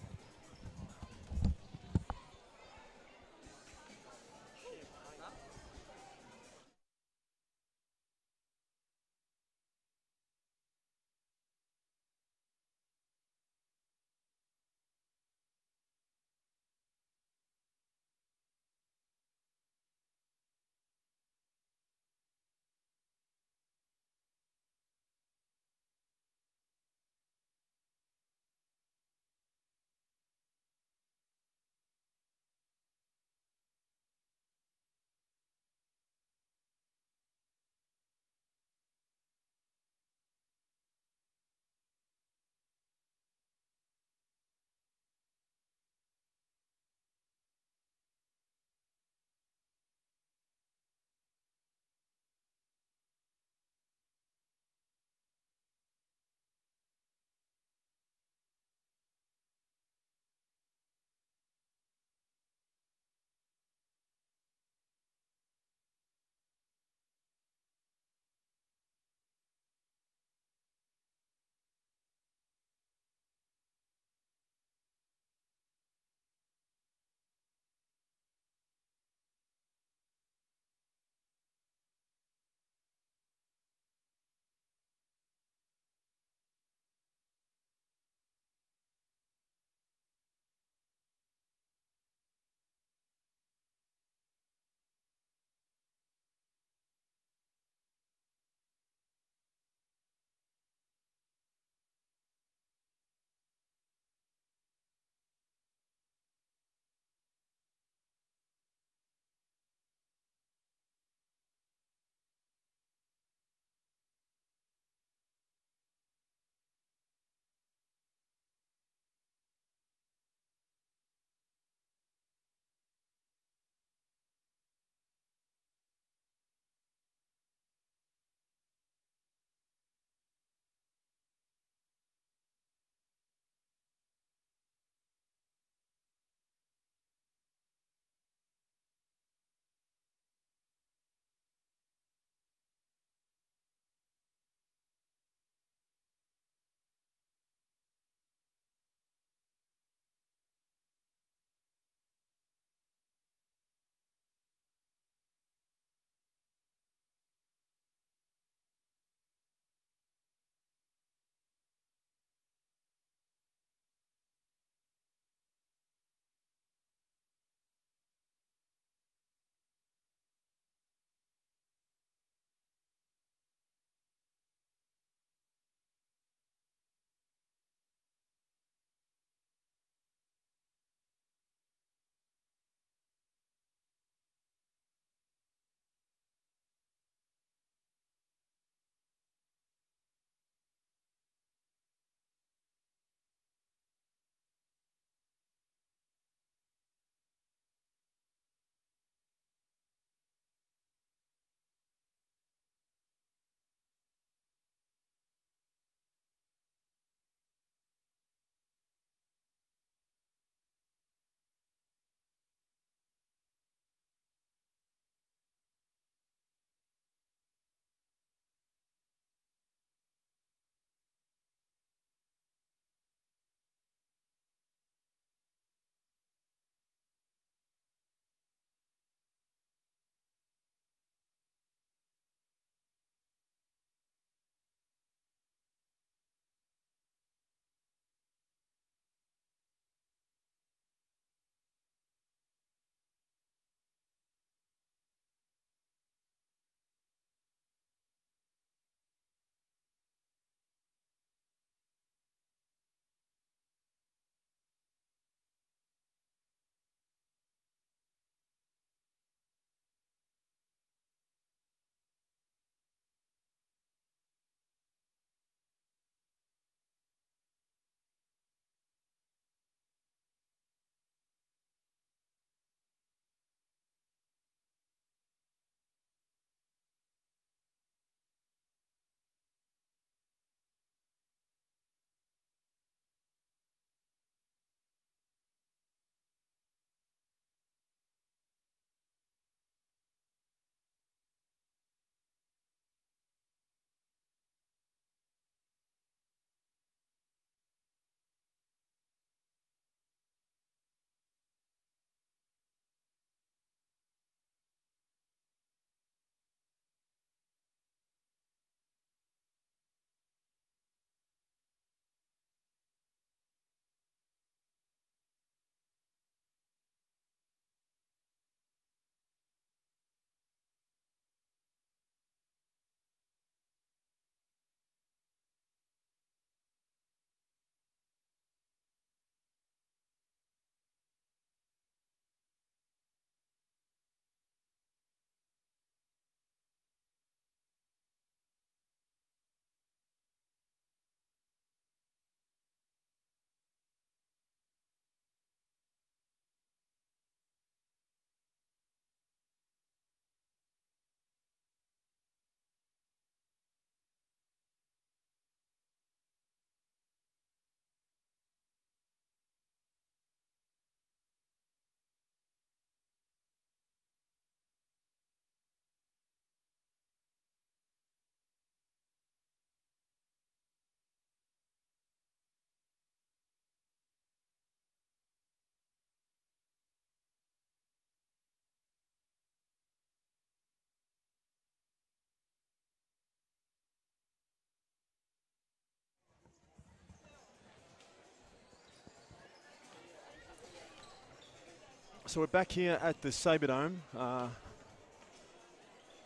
So we're back here at the Sabredome.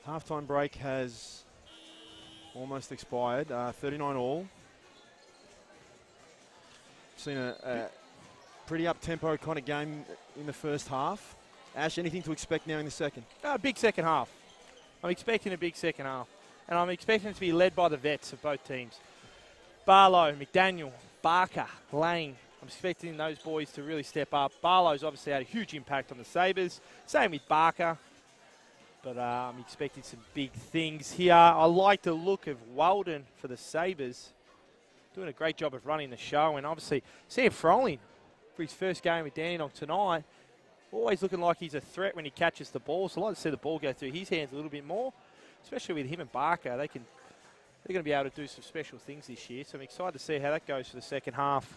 Halftime break has almost expired. 39 all. Seen a pretty up-tempo kind of game in the first half. Ash, anything to expect now in the second? Big second half. I'm expecting a big second half. And I'm expecting it to be led by the vets of both teams. Barlow, McDaniel, Barker, Lang. I'm expecting those boys to really step up. Barlow's obviously had a huge impact on the Sabres. Same with Barker. But I'm expecting some big things here. I like the look of Walden for the Sabres. Doing a great job of running the show. And obviously, Sam Froling for his first game with Dandenong tonight. Always looking like he's a threat when he catches the ball. So I'd like to see the ball go through his hands a little bit more. Especially with him and Barker. They're going to be able to do some special things this year. So I'm excited to see how that goes for the second half.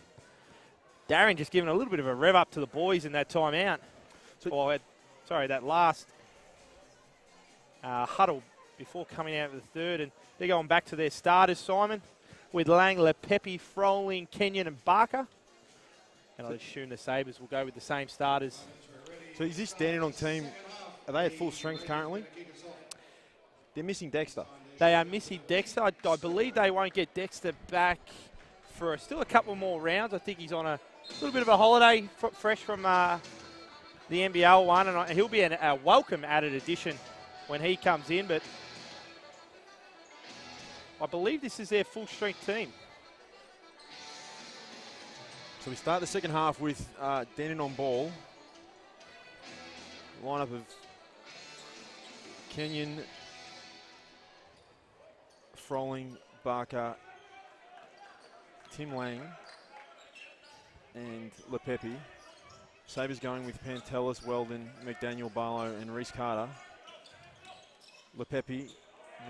Darren just giving a little bit of a rev up to the boys in that timeout. That last huddle before coming out of the third. And they're going back to their starters, Simon, with Lang, Lepepe, Froling, Kenyon and Barker. And I'd assume the Sabres will go with the same starters. So is this Dandenong team, are they at full strength currently? They're missing Dexter. They are missing Dexter. I believe they won't get Dexter back for still a couple more rounds. I think he's on a little bit of a holiday, fresh from the NBL1, and he'll be a welcome added addition when he comes in. But I believe this is their full-strength team. So we start the second half with Dandenong ball. Lineup of Kenyon, Froling, Barker, Tim Lang, and Lepepe. Sabres going with Pantelis, Weldon, McDaniel, Barlow, and Reese Carter. Lepepe,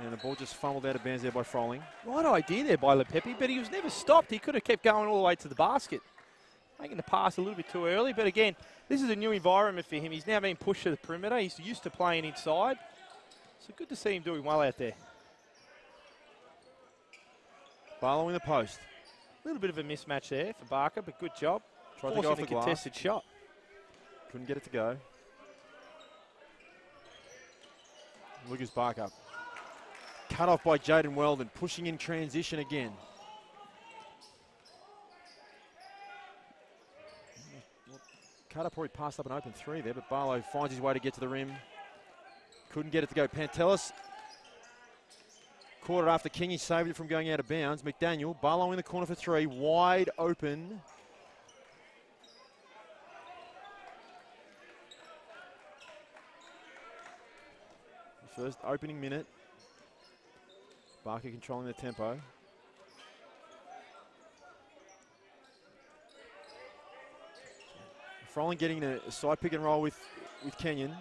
and the ball just fumbled out of bounds there by Froling. Right idea there by Lepepe, but he was never stopped. He could have kept going all the way to the basket. Making the pass a little bit too early, but again, this is a new environment for him. He's now being pushed to the perimeter. He's used to playing inside. So good to see him doing well out there. Barlow in the post. A little bit of a mismatch there for Barker, but good job. Tried to go off the glass. Contested shot. Couldn't get it to go. Lucas Barker. Cut off by Jaden Weldon, pushing in transition again. Carter probably passed up an open three there, but Barlow finds his way to get to the rim. Couldn't get it to go. Pantelis caught it after Kingy saved it from going out of bounds. McDaniel, Barlow in the corner for three, wide open. First opening minute. Barker controlling the tempo. Froling getting a side pick and roll with Kenyon.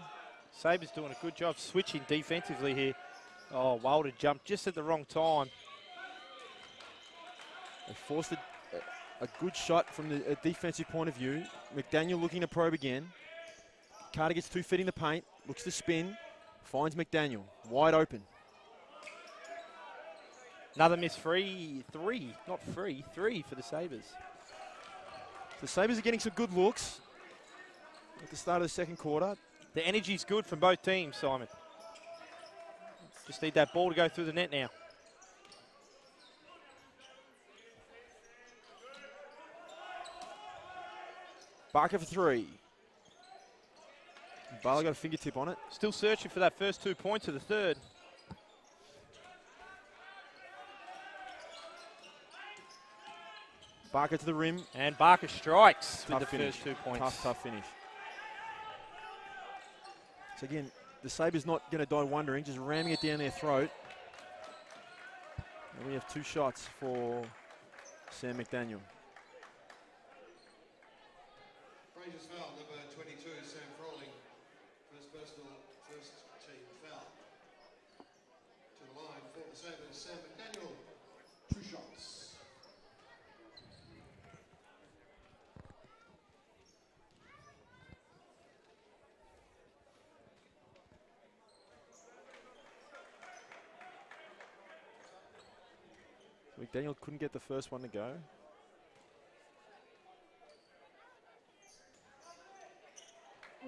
Sabres doing a good job switching defensively here. Oh, Wilder jumped just at the wrong time. They forced a good shot from a defensive point of view. McDaniel looking to probe again. Carter gets 2 feet in the paint, looks to spin, finds McDaniel, wide open. Another miss three for the Sabres. The Sabres are getting some good looks at the start of the second quarter. The energy's good from both teams, Simon. Just need that ball to go through the net now. Barker for three. Barlow got a fingertip on it. Still searching for that first 2 points of the third. Barker to the rim. And Barker strikes with the finish. first 2 points. Tough finish. So again, the Sabres not going to die wondering, just ramming it down their throat. And we have 2 shots for Sam McDaniel. Rangers foul, number 22, Sam Froling. First personal, first team foul. To the line for the Sabres, Sam McDaniel. 2 shots. McDaniel couldn't get the first one to go.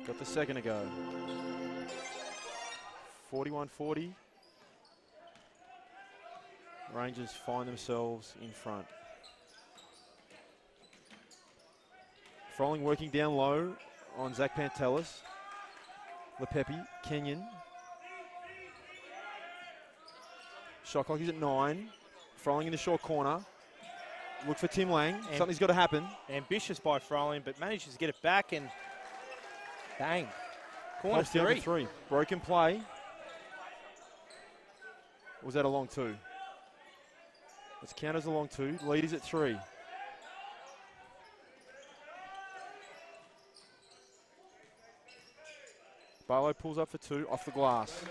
Got the second to go. 41-40. Rangers find themselves in front. Froling working down low on Zach Pantelis. Lepepe, Kenyon. Shot clock is at 9. Froling in the short corner. Look for Tim Lang. Something's got to happen. Ambitious by Froling, but manages to get it back and bang. Corner Post down to 3. Broken play. Or was that a long 2? Let's count as a long 2. Lead is at 3. Barlow pulls up for 2 off the glass.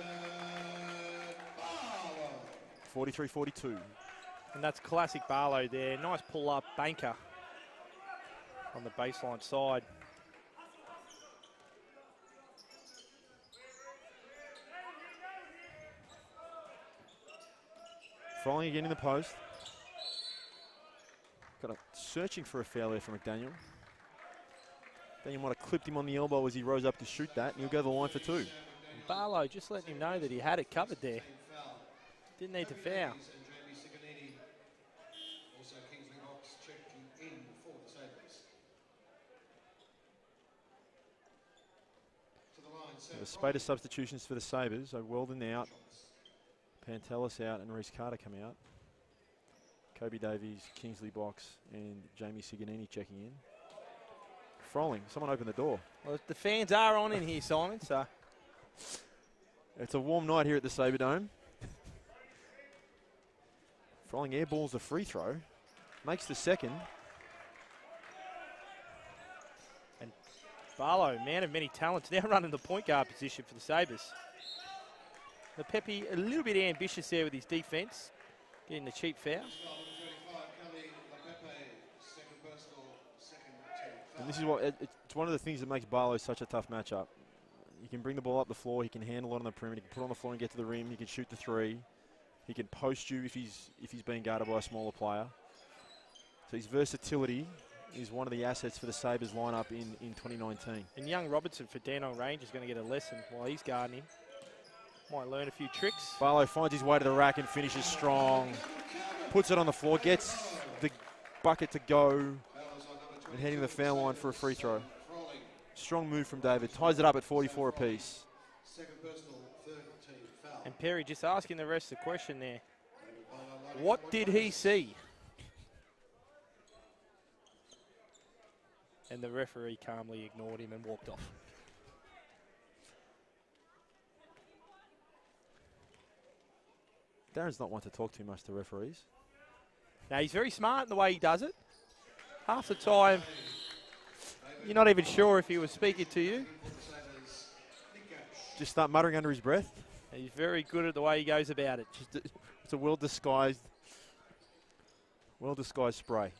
43-42. And that's classic Barlow there. Nice pull-up banker on the baseline side. Froling again in the post. Searching for a foul there from McDaniel. Daniel might have clipped him on the elbow as he rose up to shoot that, and he'll go to the line for 2. And Barlow just letting him know that he had it covered there. Didn't need to foul. A spate of substitutions for the Sabres. So Weldon out, Pantelis out, and Reece Carter come out. Kobe Davies, Kingsley Box, and Jamie Siganini checking in. Froling, someone open the door. Well, the fans are on in here, Simon, so. It's a warm night here at the Sabre Dome. Froling airballs a free throw. Makes the second. And Barlow, man of many talents, now running the point guard position for the Sabres. Lepepe a little bit ambitious there with his defence, getting the cheap foul. And this is what it's one of the things that makes Barlow such a tough matchup. He can bring the ball up the floor, he can handle it on the perimeter, he can put it on the floor and get to the rim, he can shoot the 3. He can post you if he's being guarded by a smaller player. So his versatility is one of the assets for the Sabres lineup in 2019. And young Robertson for Dandenong Range is going to get a lesson while he's guarding him. Might learn a few tricks. Barlow finds his way to the rack and finishes strong. Puts it on the floor, gets the bucket to go, and heading to the foul line for a free throw. Strong move from David. Ties it up at 44 apiece. And Perry just asking the rest of the question there. What did he see? And the referee calmly ignored him and walked off. Darren's not one to talk too much to referees. Now, he's very smart in the way he does it. Half the time, you're not even sure if he was speaking to you. Just start muttering under his breath. And he's very good at the way he goes about it. It's a well-disguised spray.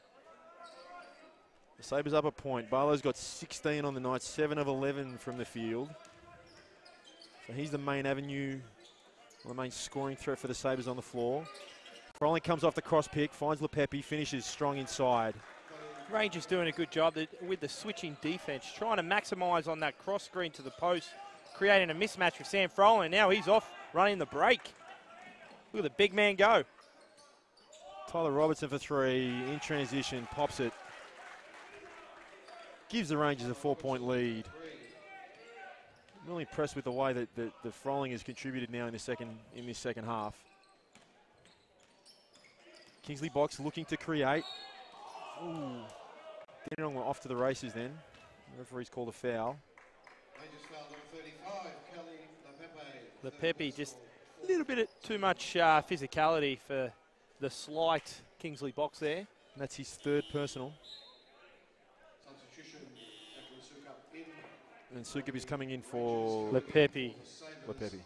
The Sabres up a point. Barlow's got 16 on the night, 7 of 11 from the field. So he's the main avenue, the main scoring threat for the Sabres on the floor. Froling comes off the cross pick, finds Lepepe, finishes strong inside. Rangers doing a good job with the switching defence, trying to maximise on that cross screen to the post, creating a mismatch with Sam Froling. Now he's off running the break. Look at the big man go. Tyler Robertson for 3, in transition, pops it. Gives the Rangers a 4-point lead. I'm really impressed with the way that the Froling has contributed now in this second half. Kingsley Box looking to create. Ooh. Dandenong off to the races then. The referee's called a foul. Lepepe just a little bit too much physicality for the slight Kingsley Box there. And that's his 3rd personal. And Sukup is coming in for Lepepe. Lepepe.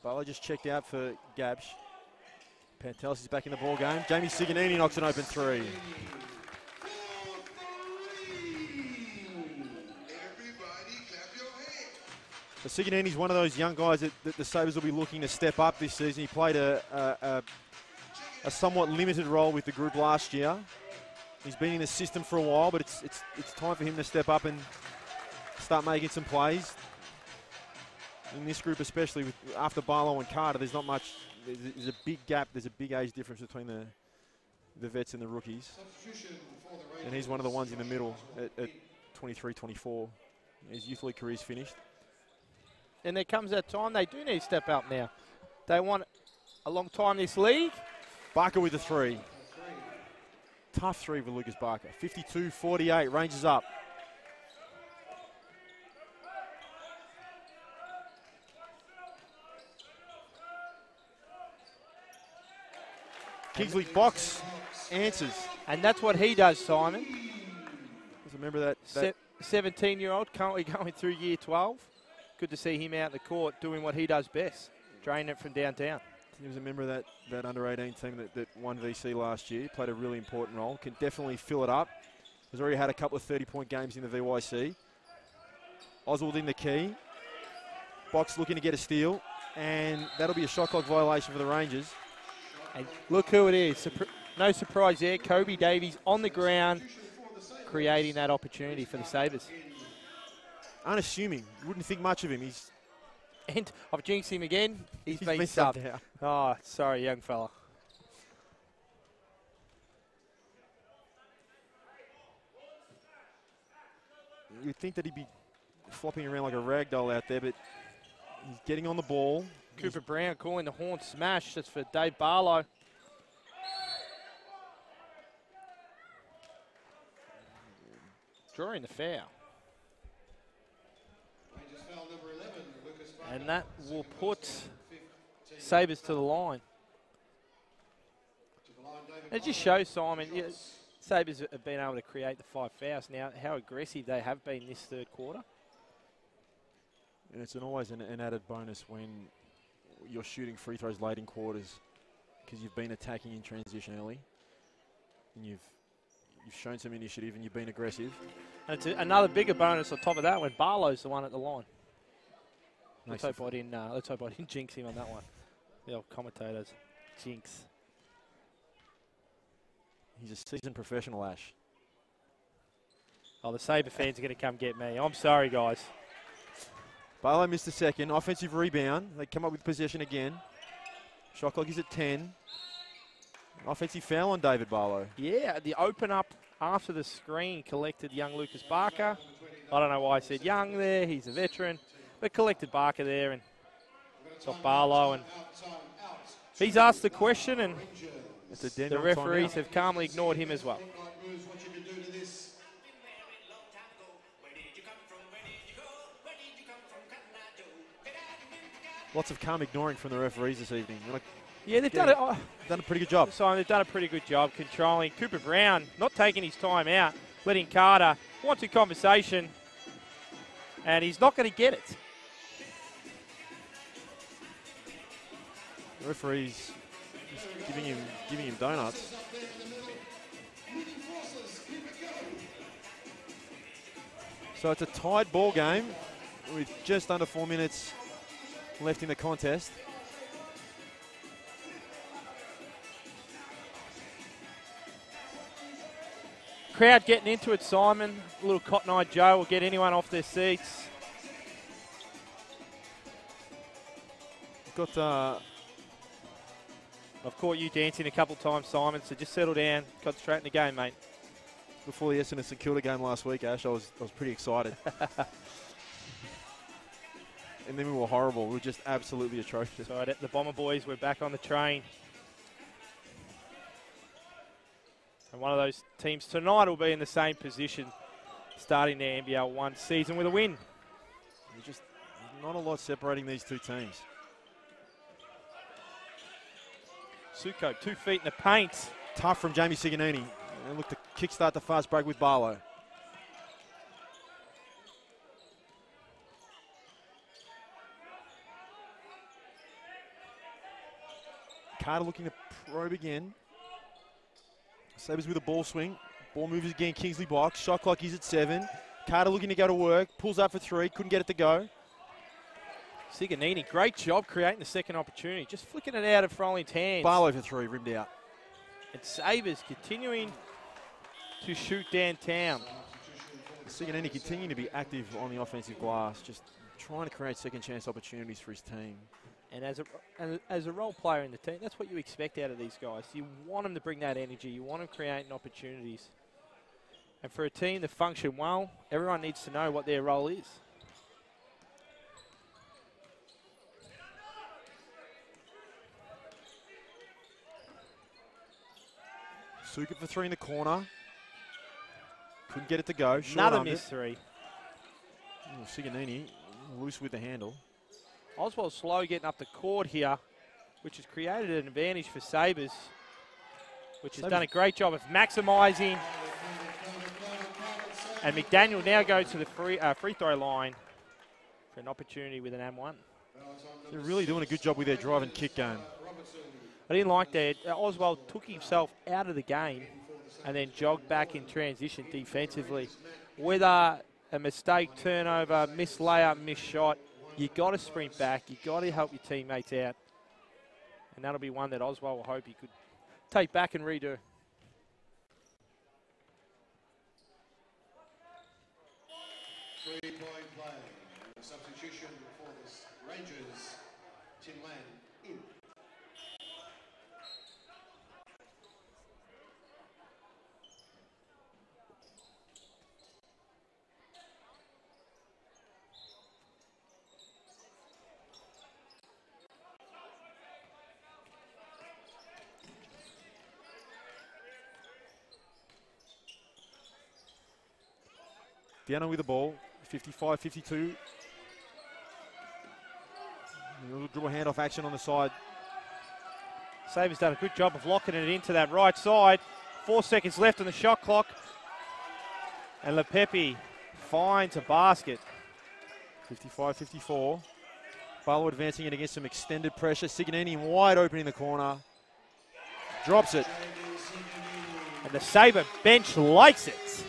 Barlow just checked out for Gabsh. Pantelis is back in the ball game. Jamie Siganini knocks an open 3. Siganini's one of those young guys that the Sabres will be looking to step up this season. He played a somewhat limited role with the group last year. He's been in the system for a while, but it's time for him to step up and start making some plays. In this group especially, after Barlow and Carter, there's not much. There's a big gap. There's a big age difference between the vets and the rookies. And he's one of the ones in the middle at 23, 24. His youth league career's finished. And there comes that time they do need to step up now. They want a long time this league. Barker with the three. Tough three for Lucas Barker. 52-48, Rangers up. Kingsley box answers. And that's what he does, Simon. Remember that 17-year-old currently going through year 12. Good to see him out in the court doing what he does best, draining it from downtown. He was a member of that under-18 team that won VC last year. Played a really important role. Can definitely fill it up. Has already had a couple of 30-point games in the VYC. Oswald in the key. Box looking to get a steal. And that'll be a shot clock violation for the Rangers. And look who it is. No surprise there. Kobe Davies on the ground, creating that opportunity for the Sabres. Unassuming. You wouldn't think much of him. And I've jinxed him again. He's been subbed subbed. out. Oh, sorry, young fella. You'd think that he'd be flopping around like a rag doll out there, but he's getting on the ball. Cooper Brown calling the horn smash. That's for Dave Barlow. Drawing the foul. And that will put Sabres to the line. It just shows, Simon, Sabres have been able to create the 5 fouls now, how aggressive they have been this third quarter. And it's always an added bonus when you're shooting free throws late in quarters because you've been attacking in transition early and you've shown some initiative and you've been aggressive. And it's another bigger bonus on top of that when Barlow's the one at the line. Let's hope I didn't jinx him on that one. The old commentators. Jinx. He's a seasoned professional, Ash. Oh, the Sabre fans are going to come get me. I'm sorry, guys. Barlow missed a second. Offensive rebound. They come up with possession again. Shot clock is at 10. Offensive foul on David Barlow. Yeah, the open up after the screen collected young Lucas Barker. I don't know why I said young there. He's a veteran. But collected Barker there and got Barlow. And he's asked the question and the referees have calmly ignored him as well. Lots of calm ignoring from the referees this evening. Yeah, they've done a pretty good job. Simon, they've done a pretty good job controlling. Cooper Brown not taking his time out, letting Carter want a conversation, and he's not going to get it. The referee's just giving him donuts. So it's a tied ball game with just under 4 minutes left in the contest. Crowd getting into it, Simon. A little Cotton Eye Joe will get anyone off their seats. Got I've caught you dancing a couple times, Simon, so just settle down. Concentrate in the game, mate. Before the Essendon St Kilda game last week, Ash, I was pretty excited. And then we were horrible. We were just absolutely atrocious. So the Bomber boys were back on the train. And one of those teams tonight will be in the same position, starting their NBL1 season with a win. There's just not a lot separating these two teams. Suko, 2 feet in the paint. Tough from Jamie Siganini. And look to kickstart the fast break with Barlow. Carter looking to probe again. Sabres with a ball swing. Ball moves again, Kingsley box. Shot clock is at 7. Carter looking to go to work. Pulls up for 3. Couldn't get it to go. Siganini, great job creating the second opportunity. Just flicking it out of Frolin's hands. Barlow for three, rimmed out. And Sabres continuing to shoot downtown. Siganini continuing to be active on the offensive glass, just trying to create second chance opportunities for his team. And as a role player in the team, that's what you expect out of these guys. You want them to bring that energy. You want them creating opportunities. And for a team to function well, everyone needs to know what their role is. Suka for three in the corner. Couldn't get it to go. Another missed three. Oh, Siganini loose with the handle. Oswald slow getting up the court here, which has created an advantage for Sabres, which has done a great job of maximising. And McDaniel now goes to the free throw line for an opportunity with an M1. They're really doing a good job with their drive and kick game. I didn't like that. Oswald took himself out of the game and then jogged back in transition defensively. Whether a mistake, turnover, missed layup, missed shot, you got to sprint back. You got to help your teammates out. And that'll be one that Oswald will hope he could take back and redo. Three-point play. A substitution for the Rangers. Tim Land in. Deanna with the ball, 55-52. A little dribble handoff action on the side. Sabres done a good job of locking it into that right side. 4 seconds left on the shot clock. And LePepe finds a basket. 55-54. Barlow advancing it against some extended pressure. Siganini wide open in the corner. Drops it. And the Sabre bench likes it.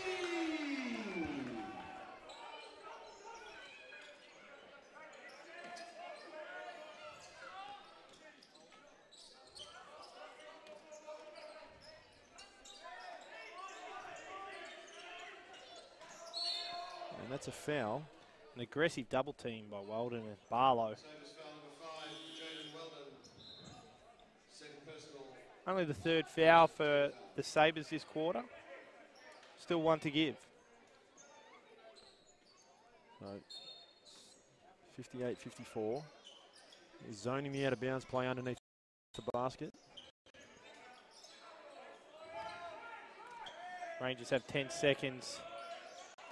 And that's a foul. An aggressive double team by Weldon and Barlow. Only the third foul for the Sabres this quarter. Still one to give. So 58-54. He's zoning the out of bounds play underneath the basket. Rangers have 10 seconds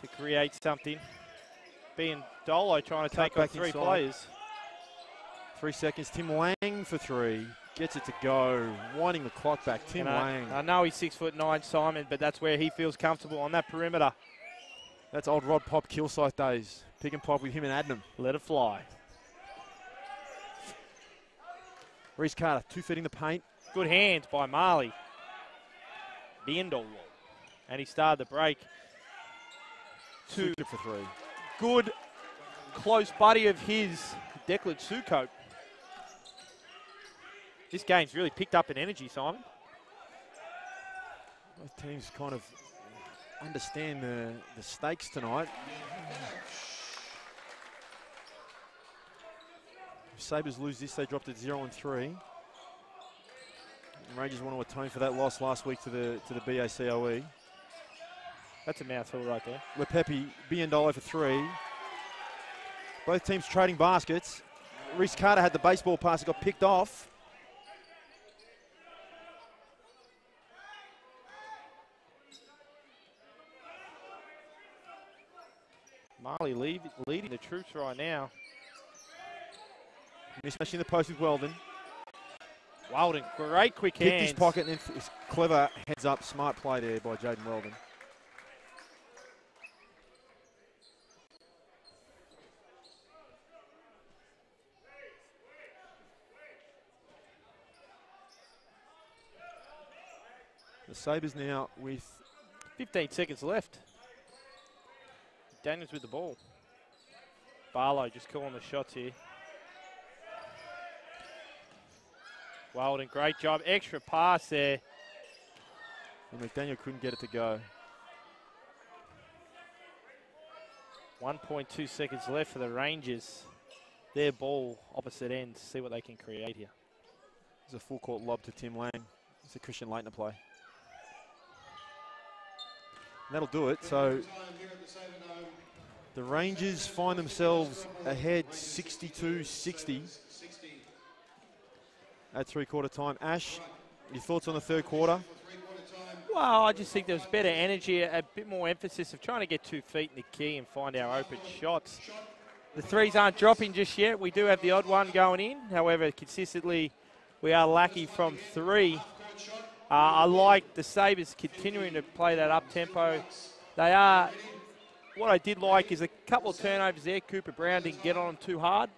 to create something. Being Dolo trying to take on three players. 3 seconds. Tim Lang for three. Gets it to go. Winding the clock back. Tim Lang. I know he's 6'9", Simon, but that's where he feels comfortable on that perimeter. That's old Rod Pop Kilsyth days. Pick and pop with him and Adnam. Let it fly. Reece Carter, 2 feet in the paint. Good hands by Marley. Biendolo. And he started the break. Suka for three. Good close buddy of his, Declan Suko. This game's really picked up in energy, Simon. Both teams kind of understand the stakes tonight. If Sabres lose this, they drop to 0-3. And Rangers want to atone for that loss last week to the BACOE. That's a mouthful right there. LePepe, Biendolo for three. Both teams trading baskets. Reece Carter had the baseball pass, it got picked off. Marley leading the troops right now. Mismatch in the post with Weldon. Weldon, great quick hands. Picked his pocket and it's clever heads up, smart play there by Jaden Weldon. The Sabres now with 15 seconds left. Daniels with the ball. Barlow just calling the shots here. Weldon, great job. Extra pass there. And McDaniel couldn't get it to go. 1.2 seconds left for the Rangers. Their ball, opposite end. See what they can create here. There's a full court lob to Tim Lang. It's a Christian Leitner play. And that'll do it. So the Rangers find themselves ahead 62-60 at three-quarter time. Ash, your thoughts on the third quarter? Well, I just think there was better energy, a bit more emphasis of trying to get 2 feet in the key and find our open shots. The threes aren't dropping just yet. We do have the odd one going in. However, consistently we are lucky from 3. I like the Sabres continuing to play that up-tempo. They are, what I did like is a couple of turnovers there. Cooper Brown didn't get on them too hard.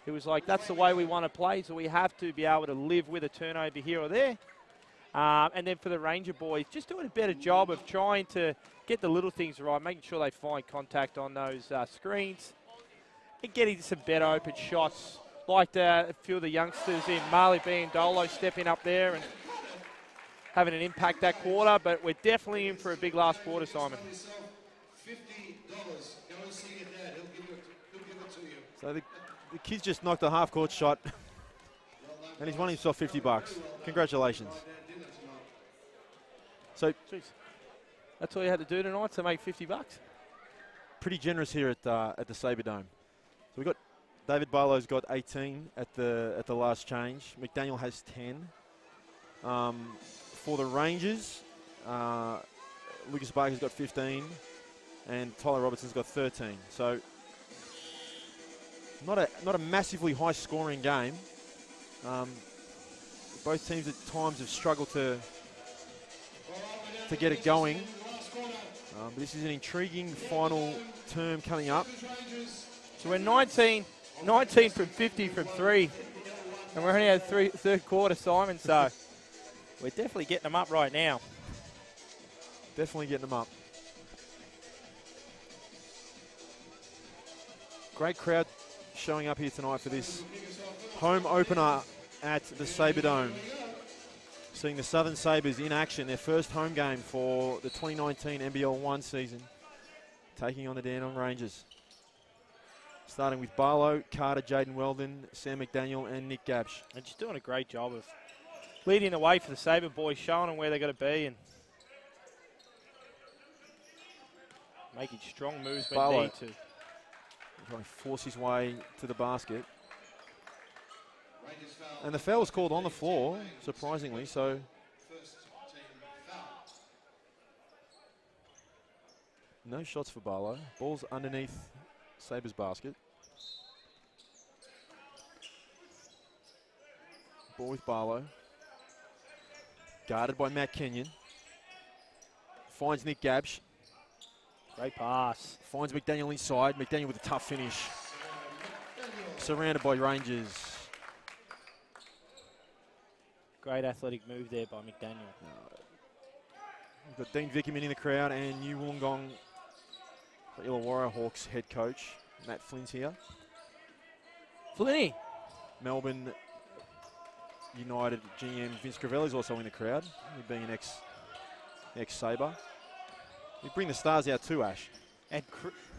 It was like, that's the way we want to play, so we have to be able to live with a turnover here or there. And then for the Ranger boys, just doing a better job of trying to get the little things right, making sure they find contact on those screens and getting some better open shots. Like a few of the youngsters in Marley B and Dolo stepping up there and having an impact that quarter, but we're definitely in for a big last quarter, Simon. So the kid's just knocked a half-court shot, and he's won himself $50. Congratulations. So, jeez, that's all you had to do tonight to make $50? Pretty generous here at the Sabre Dome. So we got David Barlow's got 18 at the last change. McDaniel has 10. For the Rangers, Lucas Barker's got 15, and Tyler Robertson's got 13. So not a massively high-scoring game. Both teams at times have struggled to get it going. But this is an intriguing final term coming up. So we're 19 from 50 from 3, and we're only at third quarter, Simon, so we're definitely getting them up right now. Definitely getting them up. Great crowd showing up here tonight for this home opener at the Sabre Dome. Seeing the Southern Sabres in action, their first home game for the 2019 NBL1 season, taking on the Dandenong Rangers. Starting with Barlow, Carter, Jaden Weldon, Sam McDaniel, and Nick Gabsch. And just doing a great job of leading the way for the Sabre boys, showing them where they've got to be and making strong moves when Barlow need to. Trying to force his way to the basket. And the foul was called on the floor, surprisingly, so no shots for Barlow. Ball's underneath Sabres basket. Ball with Barlow. Guarded by Matt Kenyon. Finds Nick Gabsch. Great pass. Finds McDaniel inside. McDaniel with a tough finish. Surrounded by Rangers. Great athletic move there by McDaniel. We've got Dean Vickerman in the crowd and Yu Wollongong, the Illawarra Hawks head coach. Matt Flynn's here. Flinny. Melbourne United GM Vince Crivelli's also in the crowd, he being an ex-Sabre. We bring the stars out too, Ash. And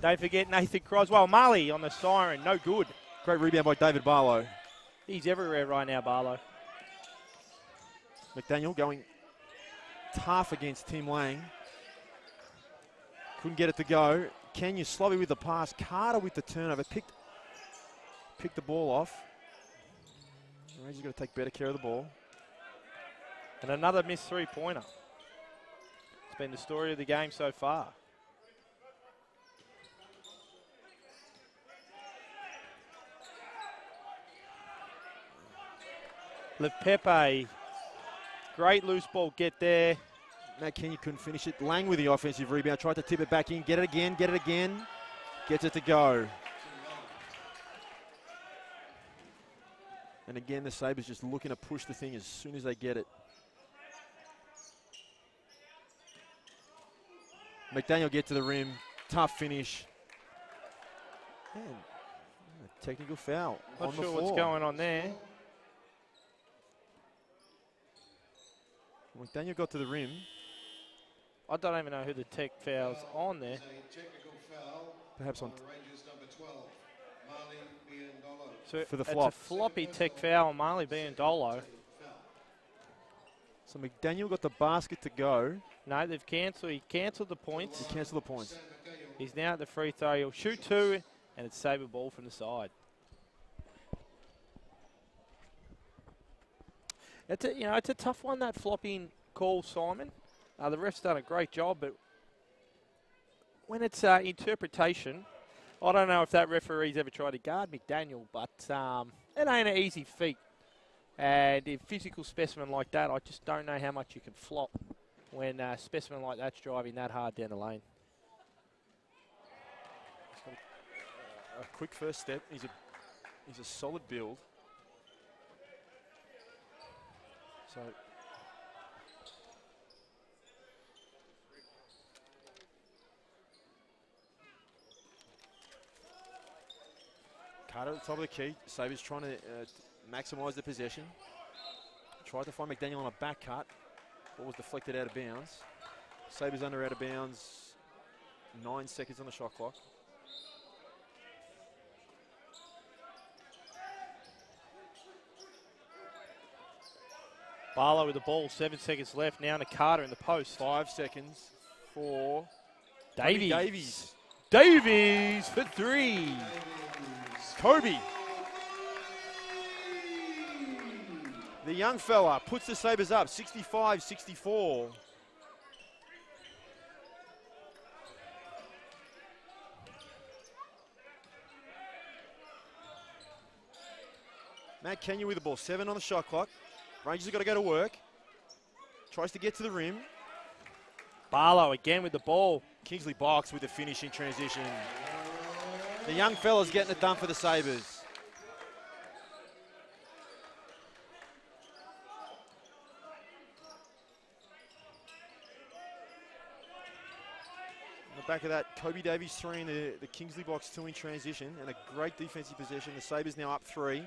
don't forget Nathan Croswell. Marley on the siren, no good. Great rebound by David Barlow. He's everywhere right now, Barlow. McDaniel going tough against Tim Lang. Couldn't get it to go. Kenya sloppy with the pass. Carter with the turnover. Picked the ball off. The Rangers got to take better care of the ball. And another missed three-pointer. It's been the story of the game so far. LePepe. Great loose ball get there. Matt Kenya couldn't finish it. Lang with the offensive rebound. Tried to tip it back in. Get it again. Get it again. Gets it to go. And again, the Sabres just looking to push the thing as soon as they get it. McDaniel get to the rim. Tough finish. Man, a technical foul Not on the sure floor. what's going on there. McDaniel got to the rim. I don't even know who the tech foul's on there. Perhaps on So for the it's flop. a floppy tech foul on Marley Biandolo. So McDaniel got the basket to go. No, they've cancelled. He cancelled the points. He cancelled the points. He's now at the free throw. He'll shoot 2, and it's Sabre ball from the side. It's a tough one, that flopping call, Simon. The ref's done a great job, but when it's interpretation, I don't know if that referee's ever tried to guard McDaniel, but it ain't an easy feat. And a physical specimen like that, I just don't know how much you can flop when a specimen like that's driving that hard down the lane. He's got a quick first step. He's a solid build. So Carter at the top of the key. Sabres trying to maximise the possession. Tried to find McDaniel on a back cut. Ball was deflected out of bounds. Sabres under out of bounds. 9 seconds on the shot clock. Barlow with the ball, 7 seconds left. Now to Carter in the post. 5 seconds for Davies. Davies for 3. Kobe. The young fella puts the Sabres up, 65-64. Matt Kenya with the ball, 7 on the shot clock. Rangers have got to go to work. Tries to get to the rim. Barlow again with the ball. Kingsley Box with the finish in transition. The young fella's getting it done for the Sabres. On the back of that, Kobe Davies 3 in the Kingsley Box 2 in transition, and a great defensive possession. The Sabres now up 3.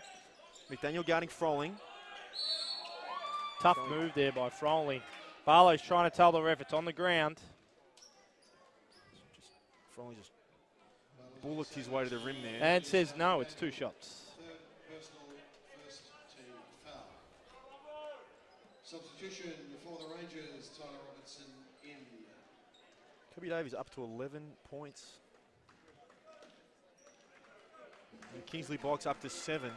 McDaniel guarding Froling. Tough move there by Froling. Barlow's trying to tell the ref it's on the ground. Froling just bullocked his way to the rim there. And says no, it's 2 shots. Personal first team foul. Substitution for the Rangers, Tyler Robertson in. Kobe Davies up to 11 points. And Kingsley Box up to 7.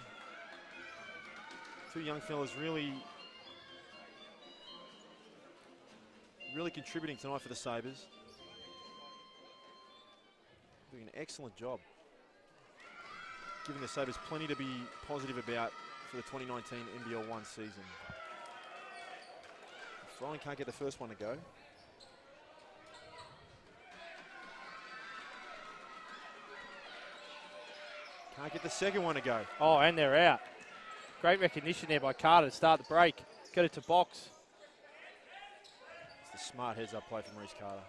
2 young fellas really contributing tonight for the Sabres. Doing an excellent job. Giving the Sabres plenty to be positive about for the 2019 NBL1 season. Froling can't get the first one to go. Can't get the second one to go. Oh, and they're out. Great recognition there by Carter to start the break. Get it to Box. It's the smart heads-up play from Reece Carter.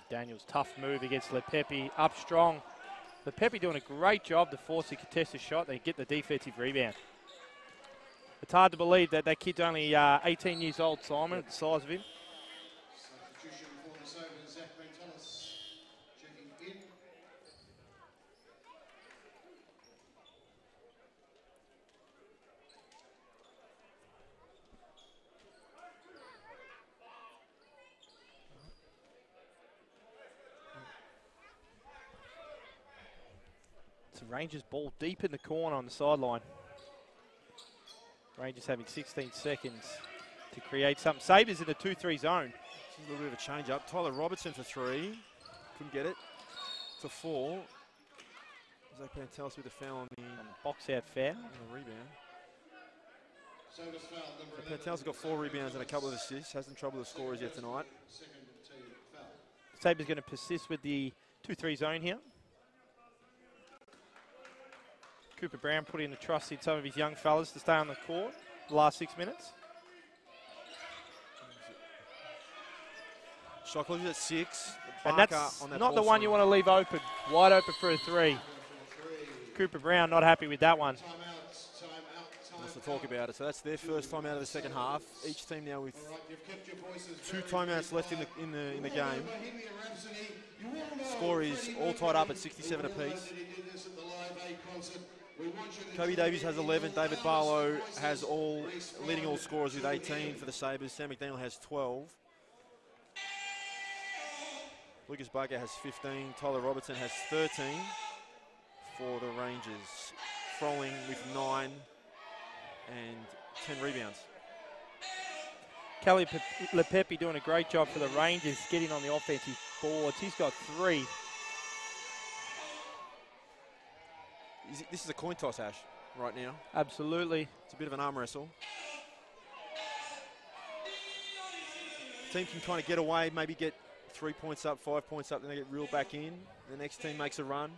McDaniel's tough move against Lepepe. Up strong. Lepepe doing a great job to force a contested shot. They get the defensive rebound. It's hard to believe that that kid's only 18 years old, Simon, at the size of him. Substitution for the Sabres, Zach Bentelis checking in. It's a Rangers ball deep in the corner on the sideline. Rangers having 16 seconds to create something. Sabres in the 2-3 zone. This is a little bit of a change up. Tyler Robertson for 3. Couldn't get it. To 4. Zach Pantelis with a foul on the Box out foul. on the rebound. Sabres foul number 11. Pantelis got 4 rebounds and a couple of assists. Hasn't troubled the scorers yet tonight. Second team foul. Sabres going to persist with the 2-3 zone here. Cooper Brown putting the trust in some of his young fellas to stay on the court the last 6 minutes. Shot clock is at 6. And that's not the one you want to leave open. Wide open for a 3. Cooper Brown not happy with that one. Timeout. That's the talk about it. So that's their first time out of the second half. Each team now with 2 timeouts left in the game. Score is all tied up at 67 apiece. Kobe Davies has 11. David Barlow has leading all scorers with 18 for the Sabres. Sam McDaniel has 12. Lucas Barker has 15. Tyler Robertson has 13 for the Rangers. Froling with 9 and 10 rebounds. Kelly Lepepe doing a great job for the Rangers, getting on the offensive boards. He's got 3. This is a coin toss, Ash, right now. Absolutely. It's a bit of an arm wrestle. Team can kind of get away, maybe get 3 points up, 5 points up, then they get reeled back in. The next team makes a run.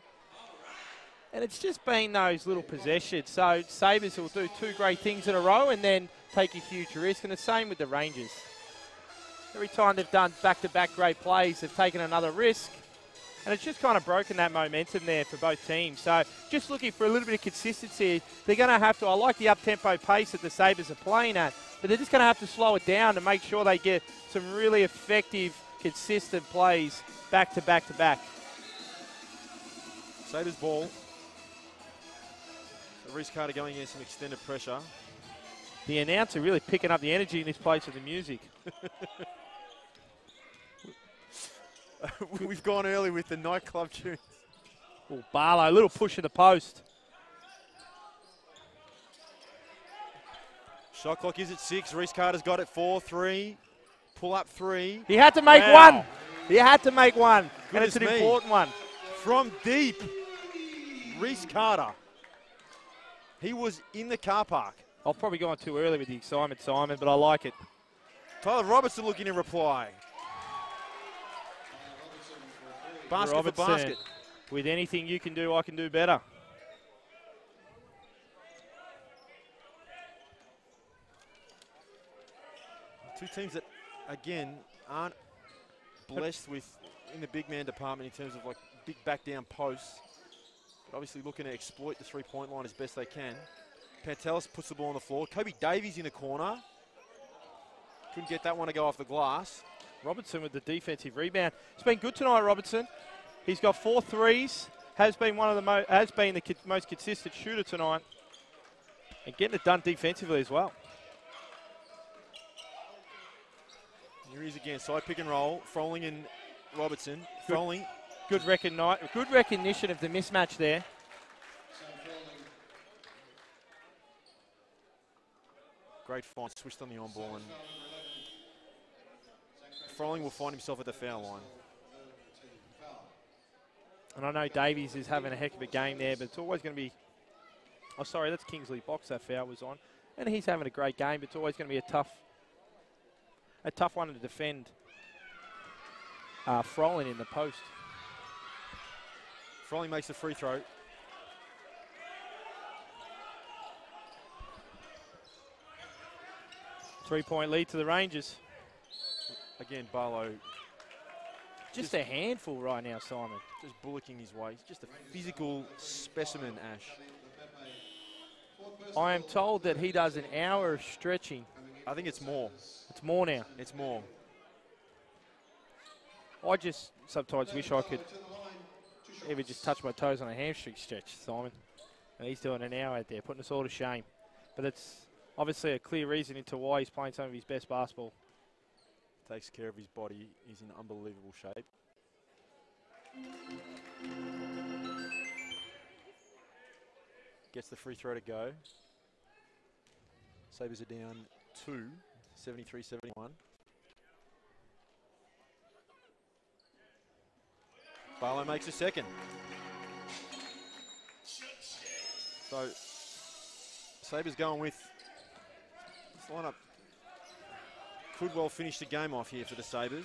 And it's just been those little possessions. So Sabres will do 2 great things in a row and then take a huge risk. And the same with the Rangers. Every time they've done back-to-back great plays, they've taken another risk. And it's just kind of broken that momentum there for both teams. So just looking for a little bit of consistency. They're going to have to, I like the up-tempo pace that the Sabres are playing at, but they're just going to have to slow it down to make sure they get some really effective, consistent plays back-to-back-to-back. Sabres ball. Reece Carter going in some extended pressure. The announcer really picking up the energy in this place with the music. We've gone early with the nightclub tune. Oh, Barlow, a little push of the post. Shot clock is at 6. Reece Carter's got it 4-3. Pull up 3. He had to make one. He had to make one. And it's an important one. From deep, Reece Carter. He was in the car park. I've probably gone too early with the excitement, Simon, but I like it. Tyler Robertson looking to reply. Basket Robertson, for basket. With anything you can do, I can do better. Two teams that, again, aren't blessed with in the big man department in terms of like big back down posts. But obviously looking to exploit the 3-point line as best they can. Pantelis puts the ball on the floor. Kobe Davies in the corner. Couldn't get that one to go off the glass. Robertson with the defensive rebound. It's been good tonight, Robertson. He's got 4 threes. Has been the most consistent shooter tonight, and getting it done defensively as well. Here he is again, side pick and roll. Froling and Robertson. Froling. Good recognition of the mismatch there. Great find, switched on the on ball, and Froling will find himself at the foul line. And I know Davies is having a heck of a game there, but it's always going to be... Oh, sorry, that's Kingsley Box that foul was on. And he's having a great game, but it's always going to be a tough one to defend. Froling in the post. Froling makes a free throw. Three-point lead to the Rangers. Again, Barlow. Just a handful right now, Simon. Just bullocking his way. He's just a physical specimen, Ash. I am told that he does an hour of stretching. I think it's more. It's more now. It's more. I just sometimes wish I could ever just touch my toes on a hamstring stretch, Simon. And he's doing an hour out there, putting us all to shame. But it's obviously a clear reason into why he's playing some of his best basketball. Takes care of his body. He's in unbelievable shape. Gets the free throw to go. Sabres are down 2, 73-71. Barlow makes a second. So, Sabres going with this lineup. Could well finish the game off here for the Sabres.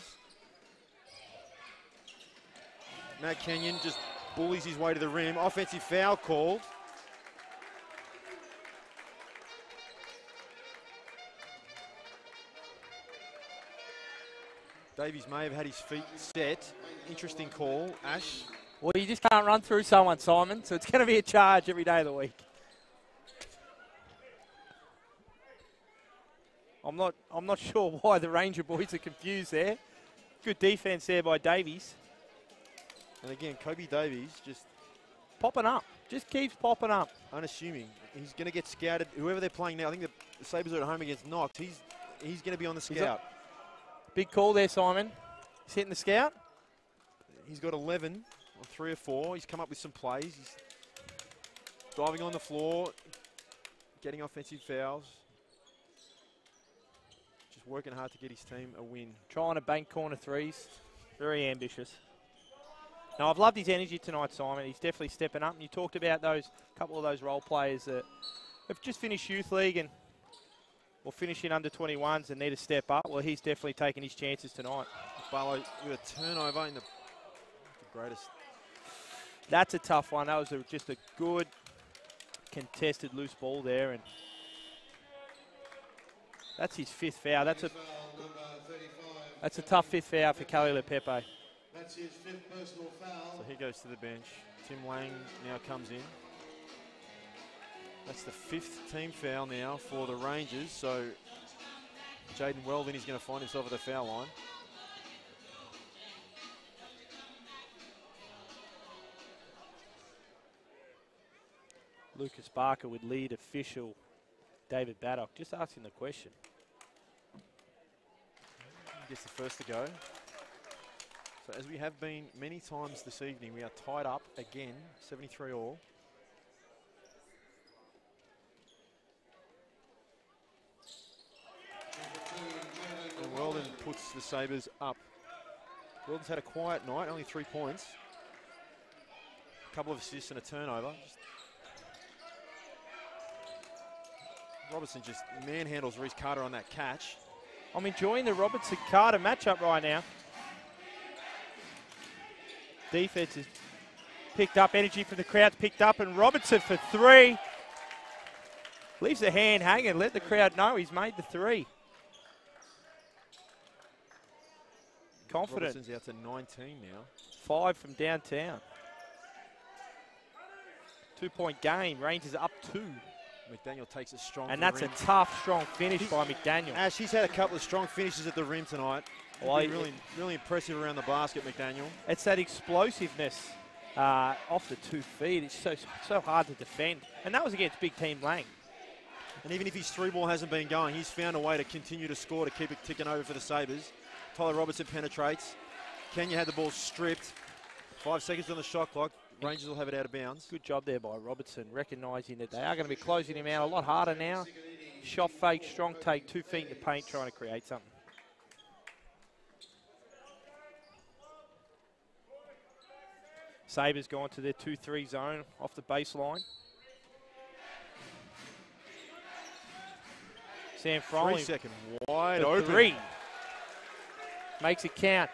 Matt Kenyon just bullies his way to the rim. Offensive foul called. Davies may have had his feet set. Interesting call, Ash. Well, you just can't run through someone, Simon, so it's going to be a charge every day of the week. I'm not sure why the Ranger boys are confused there. Good defense there by Davies. And again, Kobe Davies just popping up. Just keeps popping up. Unassuming. He's going to get scouted. Whoever they're playing now, I think the Sabres are at home against Knox. He's going to be on the scout. Big call there, Simon. He's hitting the scout. He's got 11 on 3 or 4. He's come up with some plays. He's diving on the floor, getting offensive fouls. Just working hard to get his team a win. Trying to bank corner threes. Very ambitious. Now, I've loved his energy tonight, Simon. He's definitely stepping up. And you talked about those couple of those role players that have just finished youth league and will finish in under 21s and need to step up. Well, he's definitely taking his chances tonight. Barlow with a turnover in the greatest. That's a tough one. That was just a good contested loose ball there, and that's his 5th foul. That's a tough 5th foul for Kelly Lepepe. That's his 5th personal foul. So he goes to the bench. Tim Lang now comes in. That's the 5th team foul now for the Rangers. So Jaden Weldon is going to find himself at the foul line. Lucas Barker with lead official David Baddock just asking the question. He gets the first to go. So as we have been many times this evening, we are tied up again, 73 all. And Weldon puts the Sabres up. Weldon's had a quiet night, only 3 points. A couple of assists and a turnover. Robertson just manhandles Reece Carter on that catch. I'm enjoying the Robertson-Carter matchup right now. Defense has picked up, energy from the crowd's picked up, and Robertson for 3. Leaves the hand hanging, let the crowd know he's made the 3. Confident. Robertson's out to 19 now. 5 from downtown. 2-point game, Rangers up 2. McDaniel takes it strong. And that's a tough, strong finish by McDaniel. Ash, he's had a couple of strong finishes at the rim tonight. Well, really impressive around the basket, McDaniel. It's that explosiveness off the 2 feet. It's so hard to defend. And that was against big team Lang. And even if his 3-ball hasn't been going, he's found a way to continue to score to keep it ticking over for the Sabres. Tyler Robertson penetrates. Kenya had the ball stripped. 5 seconds on the shot clock. Rangers will have it out of bounds. Good job there by Robertson, recognising that they are going to be closing him out a lot harder now. Shot fake, strong take, 2 feet in the paint, trying to create something. Sabres going to their 2-3 zone off the baseline. Sam Froling. 3-second wide open. 3. Makes it count.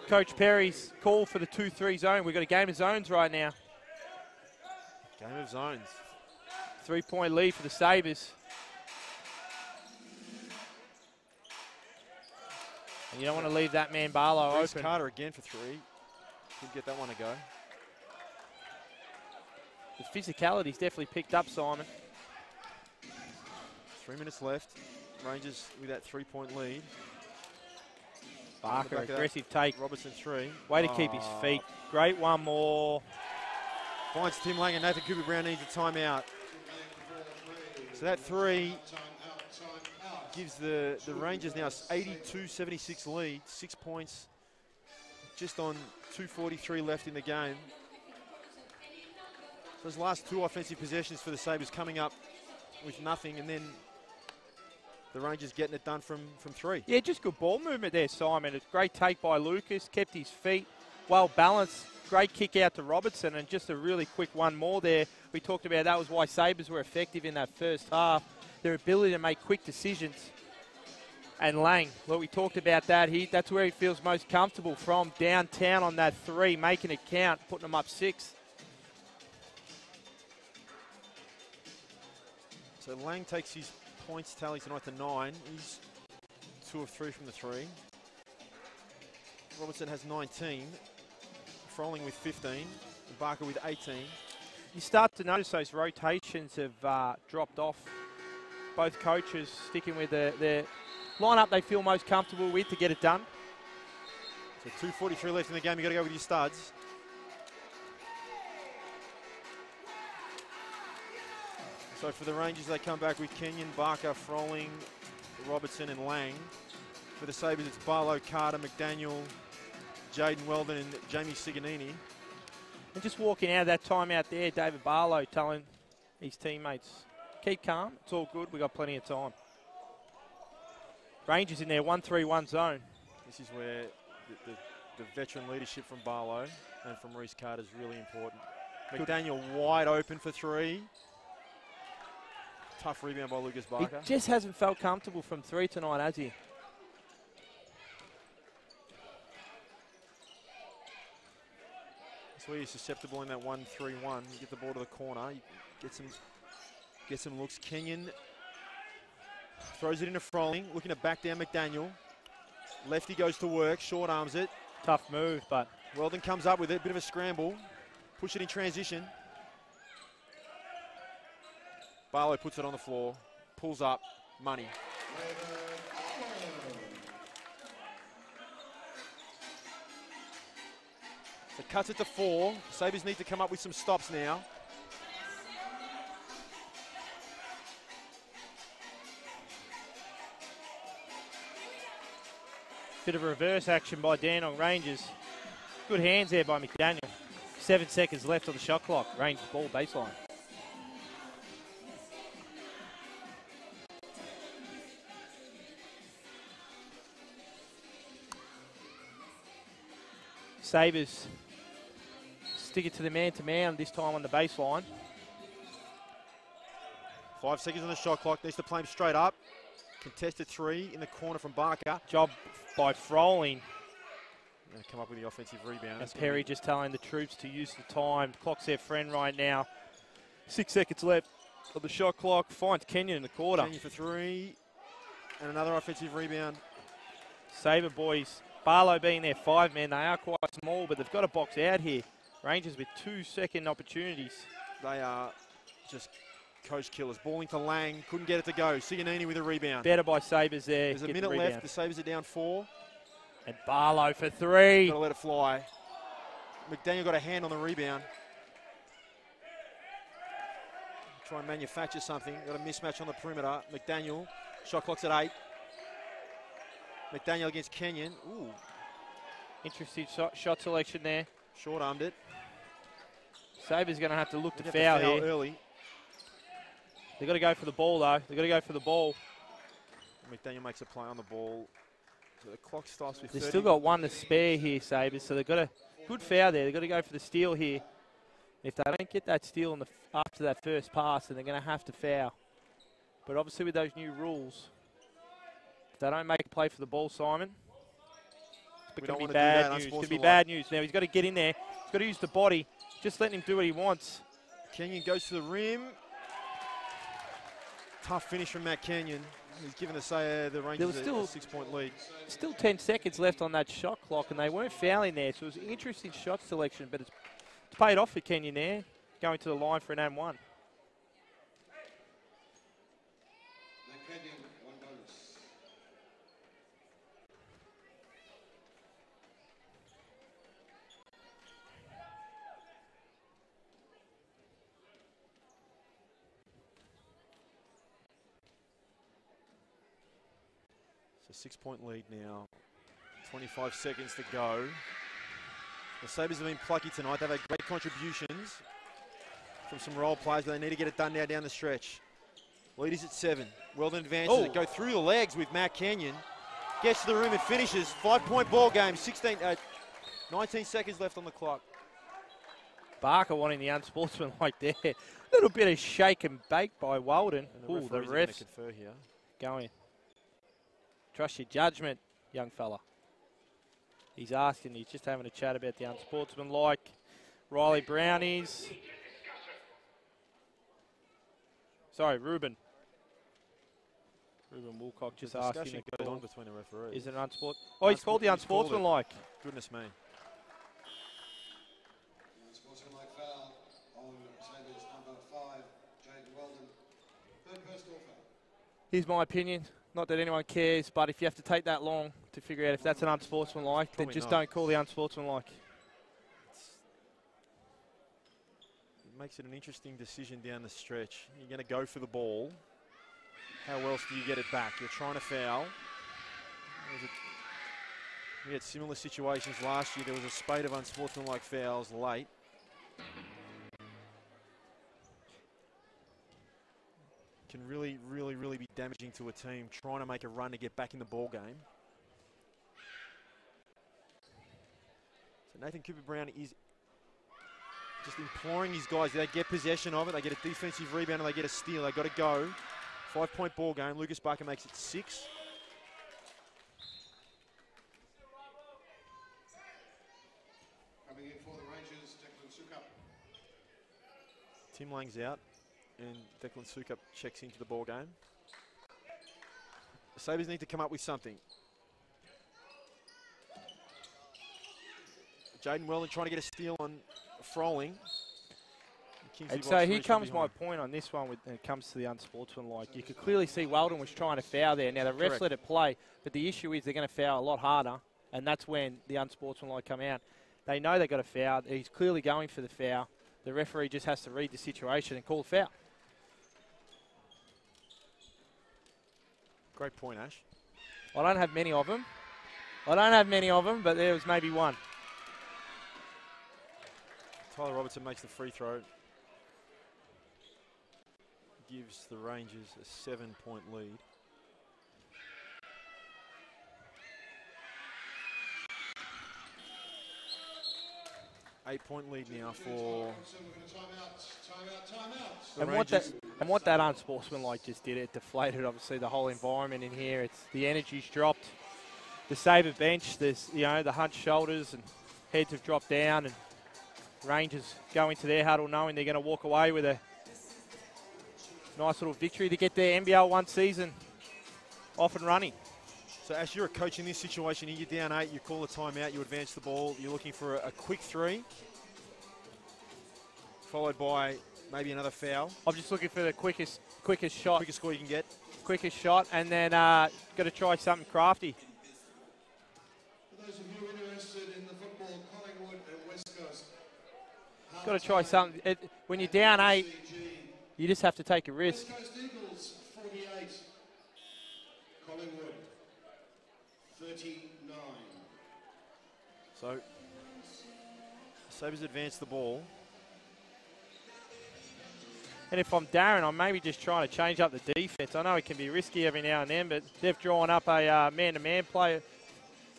Coach Perry's call for the 2-3 zone. We've got a game of zones right now. Game of zones. 3-point lead for the Sabres. And you don't want to leave that man Barlow Reece open. Carter again for 3. Could get that one to go. The physicality's definitely picked up, Simon. 3 minutes left. Rangers with that 3-point lead. Barker, aggressive take. Robertson 3. Way to keep his feet. Great one more. Finds Tim Lang and Nathan Cooper-Brown needs a timeout. So that 3 gives the Rangers now 82-76 lead. 6 points just on 2:43 left in the game. Those last 2 offensive possessions for the Sabres coming up with nothing, and then the Rangers getting it done from 3. Yeah, just good ball movement there, Simon. It's a great take by Lucas, kept his feet well balanced. Great kick out to Robertson, and just a really quick one more there. We talked about that was why Sabres were effective in that first half. Their ability to make quick decisions. And Lang, well, we talked about that. That's where he feels most comfortable from, downtown on that 3, making it count, putting them up 6. So Lang takes his points tally tonight to 9. He's 2 of 3 from the 3. Robertson has 19. Froling with 15. And Barker with 18. You start to notice those rotations have dropped off both coaches sticking with their lineup they feel most comfortable with to get it done. So 2:43 left in the game. You've got to go with your studs. So for the Rangers, they come back with Kenyon, Barker, Froling, Robertson and Lang. For the Sabres, it's Barlow, Carter, McDaniel, Jaden Weldon and Jamie Siganini. And just walking out of that timeout there, David Barlow telling his teammates, keep calm, it's all good, we got plenty of time. Rangers in their 1-3-1 zone. This is where the veteran leadership from Barlow and from Reece Carter is really important. McDaniel wide open for three. Tough rebound by Lucas Barker. He just hasn't felt comfortable from three tonight, has he? That's where you're susceptible in that 1-3-1. You get the ball to the corner, you get some looks. Kenyon throws it into Froling, looking to back down McDaniel. Lefty goes to work, short arms it. Tough move, but Weldon comes up with it, bit of a scramble. Push it in transition. Barlow puts it on the floor, pulls up, money. So cuts it to 4. Sabres need to come up with some stops now. bit of a reverse action by Dandenong Rangers. Good hands there by McDaniel. 7 seconds left on the shot clock. Rangers ball baseline. Sabres stick it to the man-to-man, this time on the baseline. 5 seconds on the shot clock. Needs to play him straight up. Contested 3 in the corner from Barker. Job by Froling. Come up with the offensive rebound. And Perry just telling the troops to use the time. Clock's their friend right now. 6 seconds left of the shot clock. Finds Kenyon in the quarter. Kenyon for 3. And another offensive rebound. Sabre boys. Barlow being their 5-man. They are quite small, but they've got a box out here. Rangers with 2 second opportunities. They are just coach killers. Balling to Lang. Couldn't get it to go. Siganini with a rebound. Better by Sabres there. There's a minute left. The Sabres are down 4. And Barlow for 3. Got to let it fly. McDaniel got a hand on the rebound. Try and manufacture something. Got a mismatch on the perimeter. McDaniel. Shot clock's at 8. McDaniel against Kenyon. Ooh. Interesting shot selection there. Short-armed it. Sabres going to have to look to Foul foul here. Early. They've got to go for the ball, though. They've got to go for the ball. McDaniel makes a play on the ball. So the clock stops with 30. They've still got 1 to spare here, Sabres, so they've got a good foul there. They've got to go for the steal here. If they don't get that steal after that first pass, then they're going to have to foul. But obviously with those new rules, if they don't make a play for the ball, Simon, it's going to be bad news. It's going to be bad news. Now he's got to get in there. He's got to use the body. Just letting him do what he wants. Kenyon goes to the rim. Tough finish from Matt Kenyon. He's given the Rangers a 6-point lead. Still 10 seconds left on that shot clock, and they weren't fouling there, so it was an interesting shot selection, but it's paid off for Kenyon there, going to the line for an and 1. So 6-point lead now. 25 seconds to go. The Sabres have been plucky tonight. They've had great contributions from some role players, but they need to get it done now down the stretch. Lead is at 7. Weldon advances it. Go through the legs with Matt Kenyon. Gets to the rim and finishes. 5-point ball game. 19 seconds left on the clock. Barker wanting the unsportsmanlike there. A little bit of shake and bake by Weldon. And the refs here. going. Trust your judgment, young fella. He's asking, he's just having a chat about the unsportsmanlike. Riley Brownies. Sorry, Ruben. Ruben Woolcock just asking the call. Between the referees. Is it an unsport? Oh, he's called the unsportsmanlike. Goodness me. Unsportsmanlike foul on Sabres number 5, Jaden Weldon. Third personal foul. Here's my opinion. Not that anyone cares, but if you have to take that long to figure out if that's an unsportsmanlike, then Probably just not. don't call the unsportsmanlike. It makes it an interesting decision down the stretch. You're going to go for the ball. How else do you get it back? You're trying to foul. We had similar situations last year. There was a spate of unsportsmanlike fouls late. Can really, really, really be damaging to a team trying to make a run to get back in the ball game. So Nathan Cooper-Brown is just imploring his guys. They get possession of it. They get a defensive rebound and they get a steal. They've got to go. 5-point ball game. Lucas Barker makes it 6. Coming in for the Rangers, Declan Sukup. Tim Lang's out and Declan Sukup checks into the ball game. The Sabres need to come up with something. Jaden Weldon trying to get a steal on Froling. And so here comes my point on this one when it comes to the unsportsmanlike. You could clearly see Weldon was trying to foul there. Now, the refs let it play, but the issue is they're going to foul a lot harder, and that's when the unsportsmanlike come out. They know they've got a foul. He's clearly going for the foul. The referee just has to read the situation and call a foul. Great point, Ash. I don't have many of them. But there was maybe one. Tyler Robertson makes the free throw. Gives the Rangers a 7-point lead. Eight-point lead now for the Rangers. What that unsportsmanlike just did, it deflated obviously the whole environment in here. The energy's dropped. The Sabre bench, there's the hunched shoulders and heads have dropped down, and Rangers go into their huddle knowing they're going to walk away with a nice little victory to get their NBL1 season off and running. So Ash, you're a coach in this situation here. You're down 8, you call a timeout, you advance the ball, you're looking for a quick 3, followed by maybe another foul. I'm just looking for the quickest shot. Quickest score you can get. Quickest shot, and then got to try something crafty. For those of you interested in the football, Collingwood and West Coast. Got to try something. When you're down 8, you just have to take a risk. West Coast Eagles 48, Collingwood 39. So Sabres advance the ball. And if I'm Darren, I'm maybe just trying to change up the defense. I know it can be risky every now and then, but they've drawn up a man-to-man play.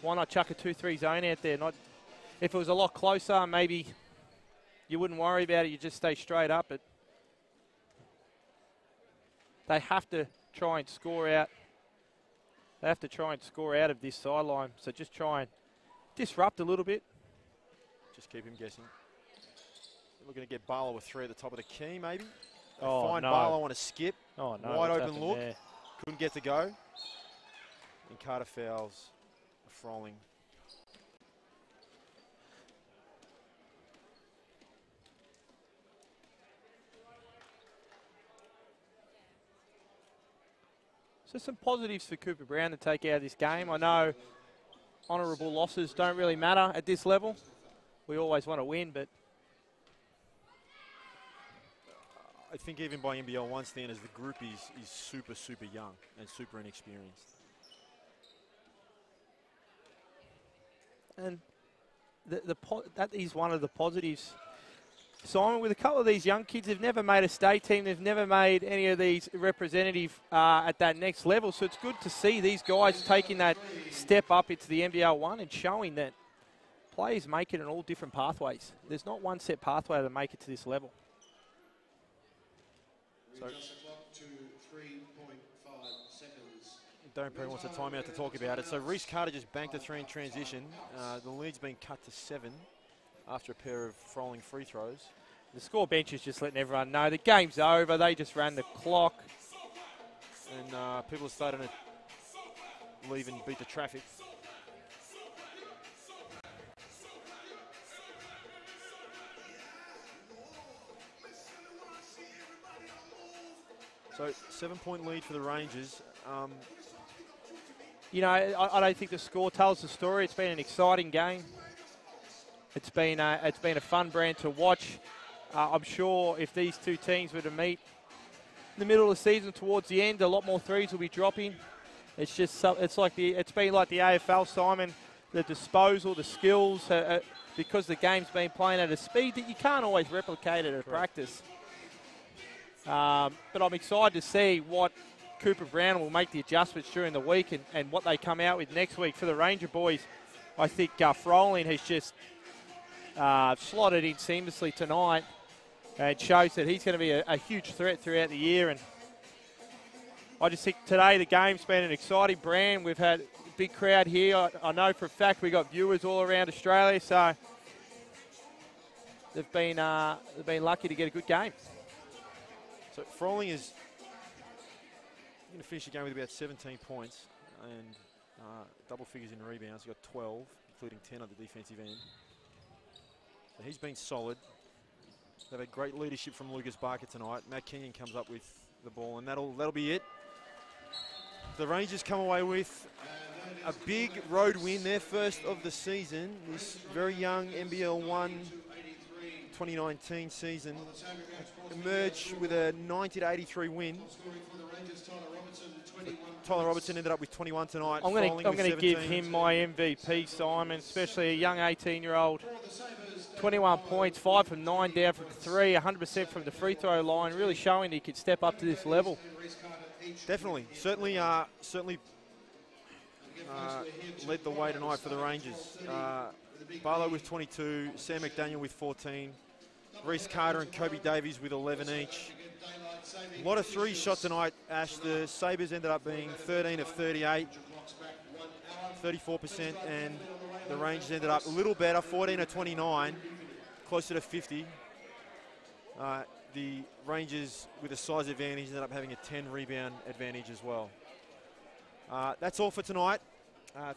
Why not chuck a 2-3 zone out there? If it was a lot closer, maybe you wouldn't worry about it. You just stay straight up. But they have to try and score out. They have to try and score out of this sideline. So just try and disrupt a little bit. Just keep him guessing. We're going to get Barlow a 3 at the top of the key, maybe. Oh, find no. Barlow on a skip. Oh, no. Wide open look. There? Couldn't get to go. And Carter fouls Froling. So some positives for Cooper Brown to take out of this game. I know honourable losses don't really matter at this level. We always want to win, but I think even by NBL1 standards, the group is super, super young and super inexperienced. and that is one of the positives. Simon, with a couple of these young kids, they've never made a state team. They've never made any of these representative at that next level. So it's good to see these guys taking that step up into the NBL1 and showing that players make it in all different pathways. There's not one set pathway to make it to this level. So, adjust the clock to 3.5 seconds. Darren Perry wants a timeout to talk about it. So Reece Carter just banked a 3 in transition. The lead's been cut to 7 after a pair of Froling free throws. The score bench is just letting everyone know the game's over. They just ran the clock. And people are starting to leave and beat the traffic. So 7-point lead for the Rangers. You know, I don't think the score tells the story. It's been an exciting game. It's been a fun brand to watch. I'm sure if these two teams were to meet in the middle of the season towards the end, a lot more threes will be dropping. It's just it's been like the AFL, Simon. The disposal, the skills, because the game's been playing at a speed that you can't always replicate it at practice. But I'm excited to see what Cooper Brown will make the adjustments during the week and what they come out with next week for the Ranger boys. I think Froling has just slotted in seamlessly tonight and shows that he's going to be a huge threat throughout the year. And I just think today the game's been an exciting brand. We've had a big crowd here. I know for a fact we got viewers all around Australia, so they've been lucky to get a good game. So Froling is going to finish the game with about 17 points and double figures in rebounds. He's got 12, including 10 on the defensive end. So he's been solid. They've had great leadership from Lucas Barker tonight. Matt Kenyon comes up with the ball, and that'll be it. The Rangers come away with a big road win, their first of the season. This very young NBL1 2019 season emerged with a 90-83 win. Tyler Robertson ended up with 21 tonight. I'm going to give him my MVP, Simon, especially a young 18-year-old. 21 points, 5 from 9 down from 3, 100% from the free throw line, really showing he could step up to this level. Definitely. Certainly led the way tonight for the Rangers. Barlow with 22, Sam McDaniel with 14, Reece Carter and Kobe Davies with 11 each. A lot of three shots tonight, Ash. The Sabres ended up being 13 of 38, 34%, and the Rangers ended up a little better, 14 of 29, closer to 50. The Rangers, with a size advantage, ended up having a 10 rebound advantage as well. That's all for tonight.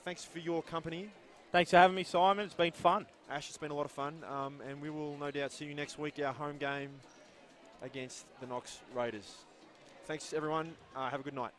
Thanks for your company. Thanks for having me, Simon. It's been fun. Ash, it's been a lot of fun, and we will no doubt see you next week, our home game against the Knox Raiders. Thanks, everyone. Have a good night.